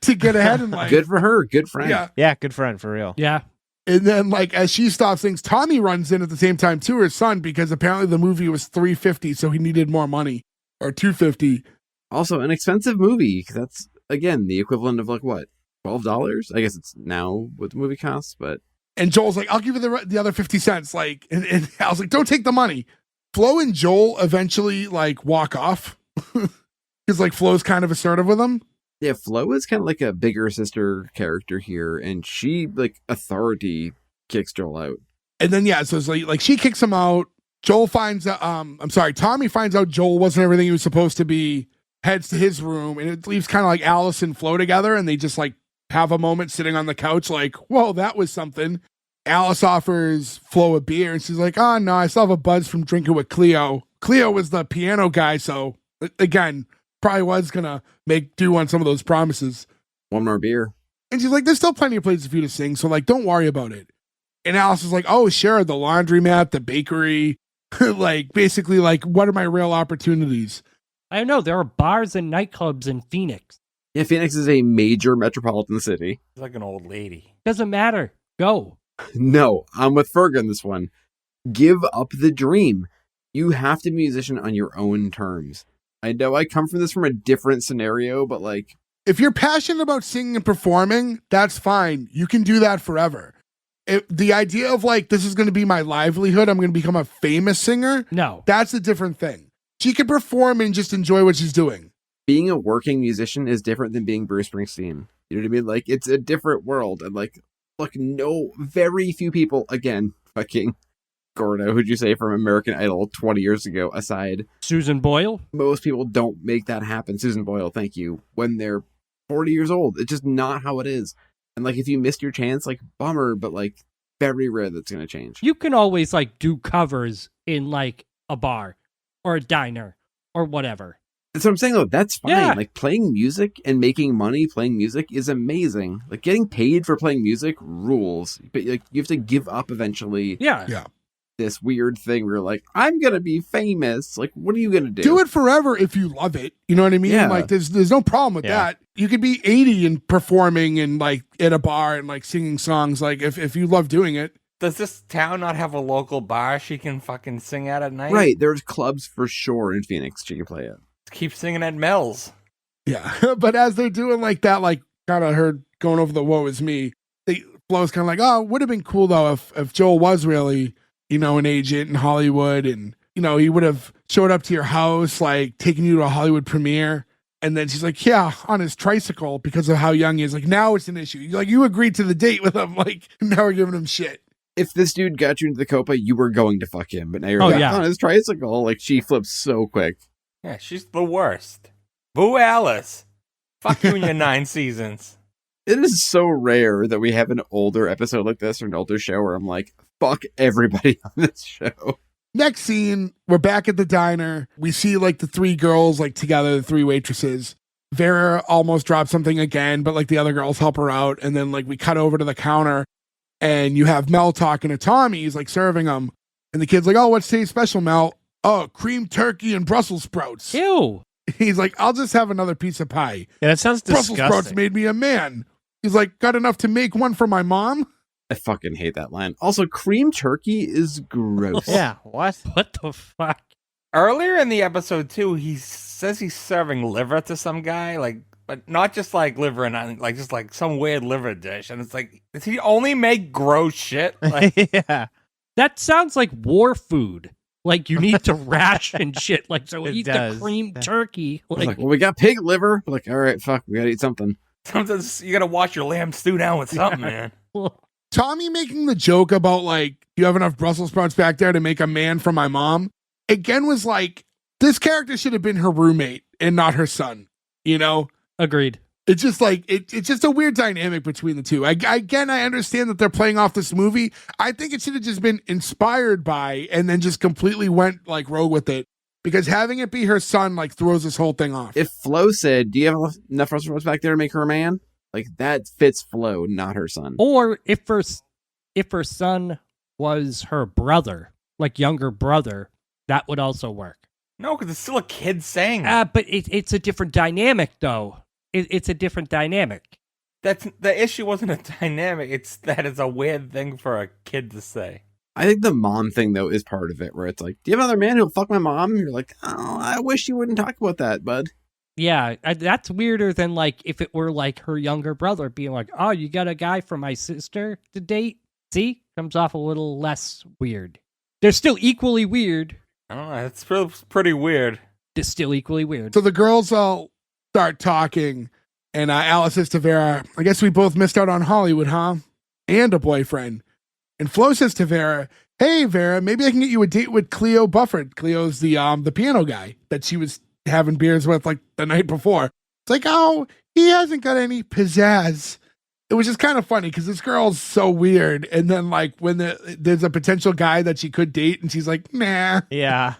to get ahead in life. Good for her. Good friend. Yeah, good friend for real. Yeah. And then, like, as she stops things, Tommy runs in at the same time to her son because apparently the movie was $350, so he needed more money, or $250. Also, an expensive movie. That's, again, the equivalent of, like, what, $12? I guess it's now what the movie costs, but... And Joel's like, "I'll give you the other 50 cents. Like, and I was like, "Don't take the money." Flo and Joel eventually, like, walk off because, like, Flo's kind of assertive with him. Yeah, Flo is kind of like a bigger sister character here, and she, like, authority kicks Joel out. And then, yeah, so it's like she kicks him out. Joel finds Tommy finds out Joel wasn't everything he was supposed to be, heads to his room, and it leaves kind of like Alice and Flo together, and they just like have a moment sitting on the couch like, whoa, that was something. Alice offers Flo a beer, and she's like, oh, no, I still have a buzz from drinking with Cleo. Cleo was the piano guy, so, again, probably was going to make do on some of those promises. One more beer. And she's like, there's still plenty of places for you to sing, so, like, don't worry about it. And Alice is like, oh, sure, the laundromat, the bakery, like, basically, like, what are my real opportunities? I don't know. There are bars and nightclubs in Phoenix. Yeah, Phoenix is a major metropolitan city. She's like an old lady. Doesn't matter. Go. No, I'm with Ferg on this one. Give up the dream. You have to be a musician on your own terms. I know I come from this from a different scenario, but like... If you're passionate about singing and performing, that's fine. You can do that forever. The idea of like, this is going to be my livelihood, I'm going to become a famous singer. No. That's a different thing. She can perform and just enjoy what she's doing. Being a working musician is different than being Bruce Springsteen. You know what I mean? Like, it's a different world. And like, look, no, very few people, again, fucking Gordo, who'd you say from American Idol 20 years ago, aside. Susan Boyle? Most people don't make that happen. Susan Boyle, thank you. When they're 40 years old. It's just not how it is. And like, if you missed your chance, like, bummer, but like, very rare that's going to change. You can always like do covers in like a bar or a diner or whatever. That's what I'm saying, though. That's fine. Yeah. Like, playing music and making money playing music is amazing. Like, getting paid for playing music rules. But, like, you have to give up eventually Yeah. this weird thing where you're like, I'm going to be famous. Like, what are you going to do? Do it forever if you love it. You know what I mean? Yeah. Like, there's no problem with that. You could be 80 and performing and, like, at a bar and, like, singing songs. Like, if you love doing it. Does this town not have a local bar she can fucking sing at night? Right. There's clubs for sure in Phoenix she can play at. Keep singing at Mel's. Yeah. But as they're doing, like, that, like, kind of her going over the woe is me, Flo's kind of like, oh, it would have been cool, though, if Joel was really, you know, an agent in Hollywood and, you know, he would have showed up to your house, like, taking you to a Hollywood premiere. And then she's like, yeah, on his tricycle because of how young he is. Like, now it's an issue. Like, you agreed to the date with him. Like, now we're giving him shit. If this dude got you into the Copa, you were going to fuck him. But now you're on his tricycle. Like, she flips so quick. Yeah, she's the worst. Boo Alice. Fuck you and your 9 seasons. It is so rare that we have an older episode like this or an older show where I'm like, fuck everybody on this show. Next scene, we're back at the diner. We see like the 3 girls like together, the 3 waitresses. Vera almost dropped something again, but like the other girls help her out. And then like we cut over to the counter and you have Mel talking to Tommy. He's like serving him. And the kid's like, oh, what's today's special, Mel? Oh, cream turkey and Brussels sprouts. Ew. He's like, I'll just have another piece of pie. Yeah, that sounds Brussels disgusting. sprouts made me a man. He's like, got enough to make one for my mom? I fucking hate that line. Also, cream turkey is gross. Yeah, what? What the fuck? Earlier in the episode, too, he says he's serving liver to some guy, like, but not just like liver and like just like some weird liver dish. And it's like, does he only make gross shit? Like, Yeah. That sounds like war food. Like you need to ration shit. Like so, It eat does. the cream turkey. I was like, well, we got pig liver. We're like, all right, fuck, we gotta eat something. sometimes you gotta wash your lamb stew down with something, man. Tommy making the joke about like, you have enough Brussels sprouts back there to make a man for my mom, again was like, this character should have been her roommate and not her son, you know? Agreed. It's just like, it's just a weird dynamic between the two. I understand that they're playing off this movie. I think it should have just been inspired by and then just completely went like rogue with it. Because having it be her son like throws this whole thing off. If Flo said, do you have enough Brussels sprouts back there to make her a man? Like, that fits Flo, not her son. Or if her son was her brother, like younger brother, that would also work. No, because it's still a kid saying that. But it's a different dynamic, though. It's a different dynamic. That's the issue. Wasn't a dynamic. It's that it's a weird thing for a kid to say. I think the mom thing, though, is part of it, where it's like, do you have another man who'll fuck my mom? And you're like, oh, I wish you wouldn't talk about that, bud. Yeah, that's weirder than like if it were like her younger brother being like, oh, you got a guy for my sister to date? See? Comes off a little less weird. They're still equally weird. I don't know. It's pretty weird. They're still equally weird. So the girls all start talking, and Alice says to Vera, I guess we both missed out on Hollywood, huh? And a boyfriend. And Flo says to Vera, "Hey Vera, maybe I can get you a date with Cleo Bufford." Cleo's the piano guy that she was having beers with like the night before. It's like, oh, he hasn't got any pizzazz. It was just kind of funny because this girl's so weird. And then like when there's a potential guy that she could date and she's like, nah. Yeah.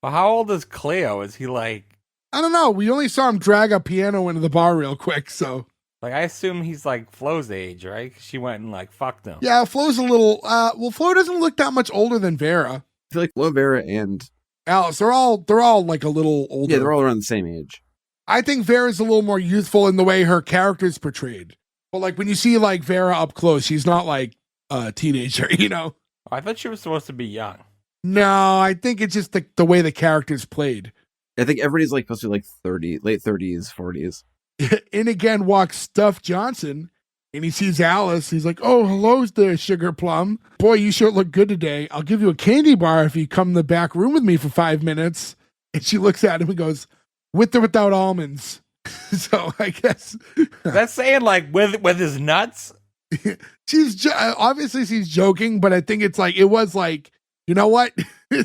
Well, how old is Cleo? Is he like I don't know. We only saw him drag a piano into the bar real quick. So I assume he's like Flo's age, right? 'Cause she went and like fucked him. yeah, Flo's a little, Flo doesn't look that much older than Vera. I feel like Flo, Vera, and Alice, they're all like a little older. yeah, they're all around the same age. I think Vera's a little more youthful in the way her character's portrayed. But like when you see like Vera up close, she's not like a teenager, you know? I thought she was supposed to be young. No, I think it's just the way the character's played. I think everybody's like supposed to be like 30, late 30s, 40s. In again walks Stuff Johnson, and he sees Alice. He's like, "Oh, hello there, Sugar Plum. Boy, you sure look good today. I'll give you a candy bar if you come in the back room with me for 5 minutes." And she looks at him and goes, "With or without almonds?" So I guess That's saying like with his nuts. she's obviously she's joking, but I think it's like it was like, you know what,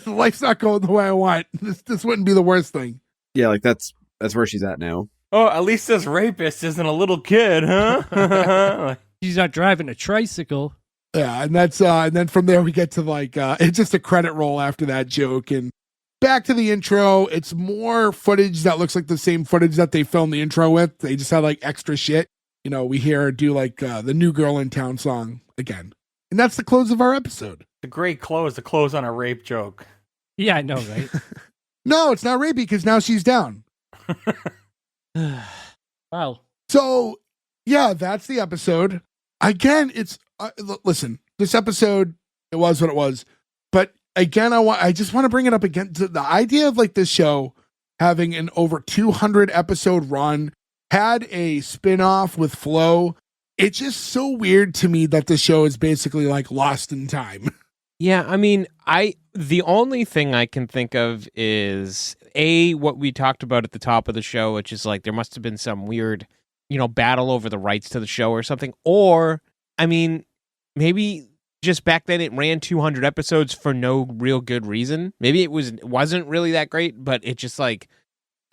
life's not going the way I want. This wouldn't be the worst thing. Yeah, like that's where she's at now. Oh, at least this rapist isn't a little kid, huh? She's not driving a tricycle. Yeah, and that's and then from there we get to like it's just a credit roll after that joke, and back to the intro. It's more footage that looks like the same footage that they filmed the intro with. They just had like extra shit. You know, we hear her do like the New Girl in Town song again. And that's the close of our episode. The great close to close on a rape joke. Yeah, I know, right? No, it's not rapey because now she's down. Wow. So, yeah, that's the episode. Again, it's listen, this episode, it was what it was. But again, I just want to bring it up again to the idea of like this show having an over 200 episode run, had a spin-off with Flo. It's just so weird to me that the show is basically like lost in time. Yeah, I mean, the only thing I can think of is what we talked about at the top of the show, which is like there must have been some weird, battle over the rights to the show or something. Or, I mean, maybe just back then it ran 200 episodes for no real good reason. Maybe it wasn't really that great, but it just like,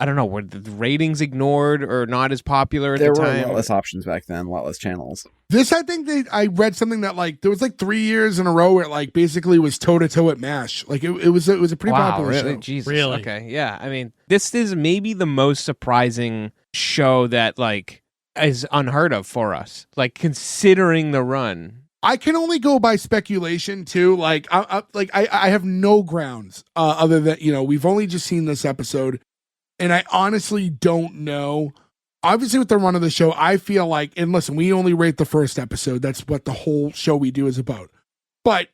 I don't know, were the ratings ignored or not as popular at the time? There were a lot less options back then, a lot less channels. This, I think I read something that like there was like 3 years in a row where it like basically was toe to toe at MASH. Like it was a pretty popular really? show. Jesus. Really? Okay. Yeah. I mean, this is maybe the most surprising show that like is unheard of for us. Like considering the run. I can only go by speculation too. Like I have no grounds other than we've only just seen this episode. And I honestly don't know. Obviously, with the run of the show, I feel like, and listen, we only rate the first episode. That's what the whole show we do is about. But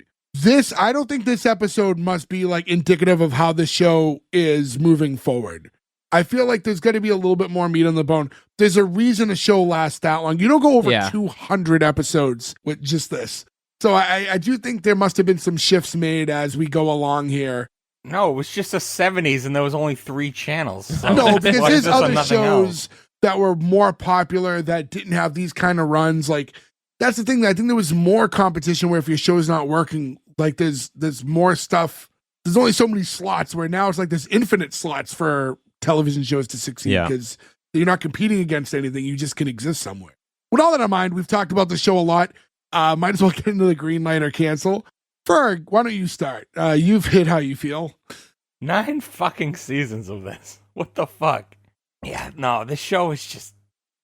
I don't think this episode must be like indicative of how the show is moving forward. I feel like there's going to be a little bit more meat on the bone. There's a reason a show lasts that long. You don't go over 200 episodes with just this. So I do think there must have been some shifts made as we go along here. No, it was just the 70s and there was only 3 channels. So No, because why there's is this on other nothing shows else? that were more popular that didn't have these kind of runs. Like that's the thing. That I think there was more competition where if your show's not working, like there's more stuff. There's only so many slots where now it's like there's infinite slots for television shows to succeed because you're not competing against anything. You just can exist somewhere. With all that in mind, we've talked about the show a lot. Might as well get into the green light or cancel. Ferg, why don't you start? You've hit how you feel. 9 fucking seasons of this. What the fuck? Yeah, no, this show is just,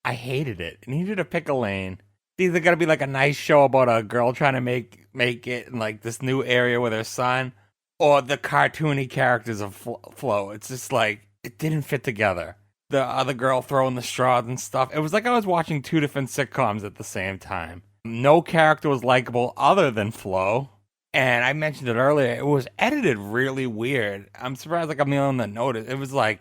I hated it. It needed to pick a lane. It's either gotta be like a nice show about a girl trying to make it in like this new area with her son, or the cartoony characters of Flo. It's just like, it didn't fit together. The other girl throwing the straws and stuff. It was like I was watching 2 different sitcoms at the same time. No character was likable other than Flo. And I mentioned it earlier, it was edited really weird. I'm surprised like I'm the only one that noticed. It was like,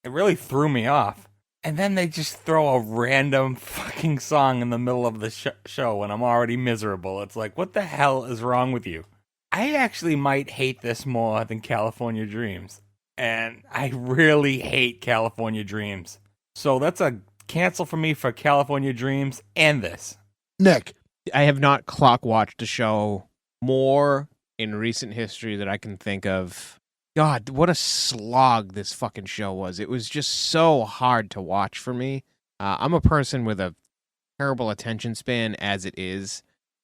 it really threw me off. And then they just throw a random fucking song in the middle of the show when I'm already miserable. It's like, what the hell is wrong with you? I actually might hate this more than California Dreams. And I really hate California Dreams. So that's a cancel for me for California Dreams and this. Nick. I have not clock watched a show more in recent history that I can think of. God, what a slog this fucking show was. It was just so hard to watch for me. I'm a person with a terrible attention span as it is.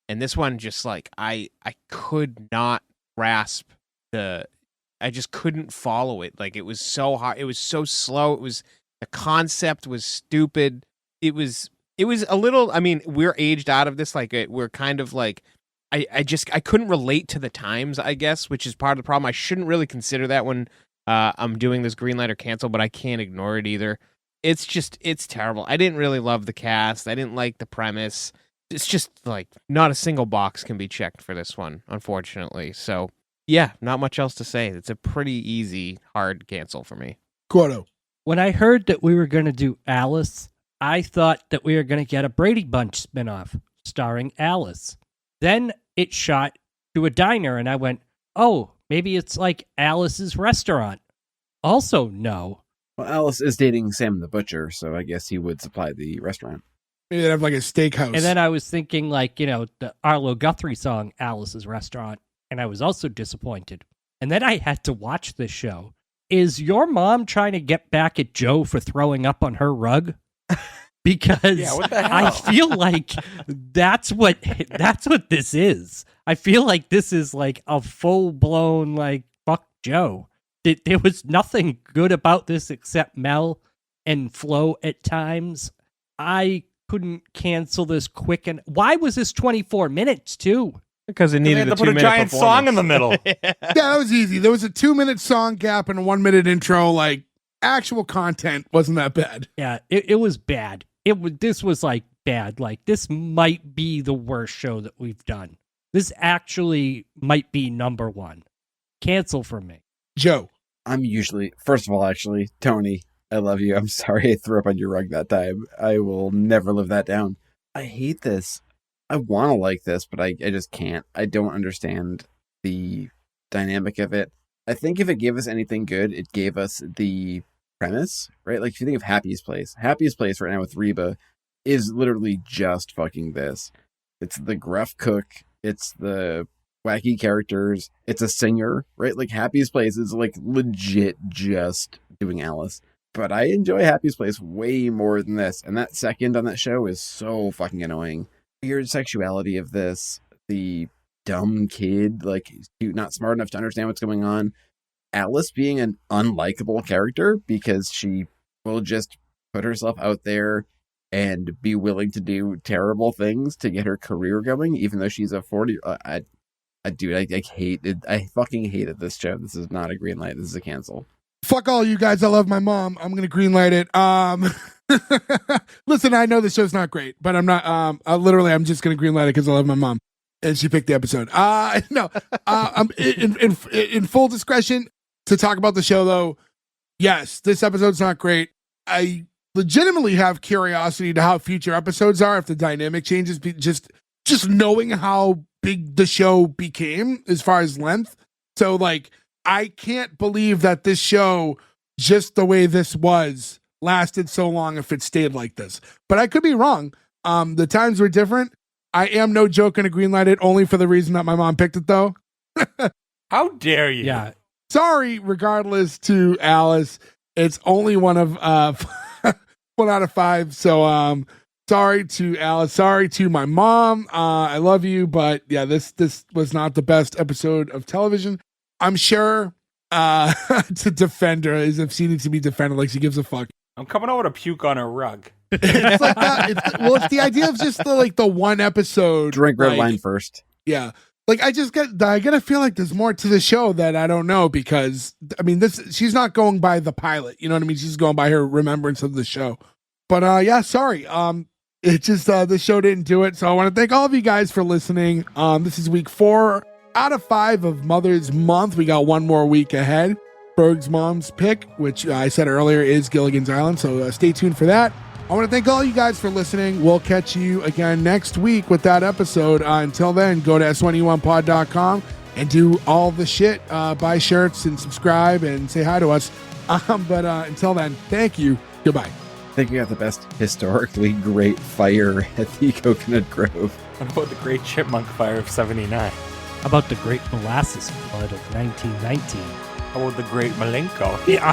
And this one just like, I could not grasp I just couldn't follow it. Like, it was so hard. It was so slow. The concept was stupid. It was a little, I mean, we're aged out of this. Like, we're kind of like, I couldn't relate to the times, I guess, which is part of the problem. I shouldn't really consider that when I'm doing this green light or cancel, but I can't ignore it either. It's terrible. I didn't really love the cast. I didn't like the premise. It's just like not a single box can be checked for this one, unfortunately. So yeah, not much else to say. It's a pretty easy, hard cancel for me. Quoto. When I heard that we were going to do Alice, I thought that we were going to get a Brady Bunch spinoff starring Alice. Then it shot to a diner, and I went, oh, maybe it's like Alice's Restaurant. Also, no. Well, Alice is dating Sam the Butcher, so I guess he would supply the restaurant. Maybe they'd have like a steakhouse. And then I was thinking, like, the Arlo Guthrie song, Alice's Restaurant, and I was also disappointed. And then I had to watch this show. Is your mom trying to get back at Joe for throwing up on her rug? Because Yeah, what the hell? I feel like that's what this is. I feel like this is like a full-blown, like, fuck Joe. There was nothing good about this except Mel and Flo at times. I couldn't cancel this quick. And why was this 24 minutes, too? Because it They needed had to put a giant song in the middle. Yeah, that was easy. There was a 2-minute song gap and a 1-minute intro. Like, actual content wasn't that bad. Yeah, it was bad. This was like bad. Like, this might be the worst show that we've done. This actually might be number one. Cancel for me. Joe. I'm usually, first of all, actually, Tony, I love you. I'm sorry I threw up on your rug that time. I will never live that down. I hate this. I want to like this, but I just can't. I don't understand the dynamic of it. I think if it gave us anything good, it gave us the premise, right? Like, if you think of Happy's Place right now with Reba is literally just fucking this. It's the gruff cook. It's the wacky characters. It's a singer, right? Like, Happy's Place is like legit just doing Alice. But I enjoy Happy's Place way more than this. And that second on that show is so fucking annoying. Weird sexuality of this, the dumb kid, like, not smart enough to understand what's going on. Alice being an unlikable character because she will just put herself out there and be willing to do terrible things to get her career going, even though she's a 40. I hate it. I fucking hated this show. This is not a green light. This is a cancel. Fuck all you guys. I love my mom. I'm going to green light it. Listen, I know the show's not great, but I'm not, I'm just going to green light it because I love my mom. And she picked the episode. I'm in full discretion to talk about the show, though. Yes, this episode's not great. I legitimately have curiosity to how future episodes are if the dynamic changes. Just knowing how big the show became as far as length. So, like, I can't believe that this show, just the way this was, lasted so long if it stayed like this. But I could be wrong. The times were different. I am no joke going to greenlight it only for the reason that my mom picked it, though. How dare you? Yeah. Sorry, regardless to Alice. It's only one of 1 out of 5. So sorry to Alice. Sorry to my mom. I love you, but yeah, this was not the best episode of television. I'm sure to defend her as if she needs to be defended, like she gives a fuck. I'm coming over to puke on her rug. It's like that. It's the idea of just the one episode. Drink red wine first. Yeah. Like, I gotta feel like there's more to the show that I don't know, because I mean, she's not going by the pilot, you know what I mean? She's going by her remembrance of the show. But yeah, sorry. It just the show didn't do it. So I want to thank all of you guys for listening. This is week 4 out of 5 of Mother's Month. We got one more week ahead. Berg's mom's pick, which I said earlier, is Gilligan's Island. So stay tuned for that. I want to thank all you guys for listening. We'll catch you again next week with that episode. Until then, go to S1E1pod.com and do all the shit. Buy shirts and subscribe and say hi to us. But until then, thank you. Goodbye. I think we got the best historically great fire at the Coconut Grove. What about the Great Chipmunk Fire of 79? How about the Great Molasses Flood of 1919? How about the Great Malenko? Yeah.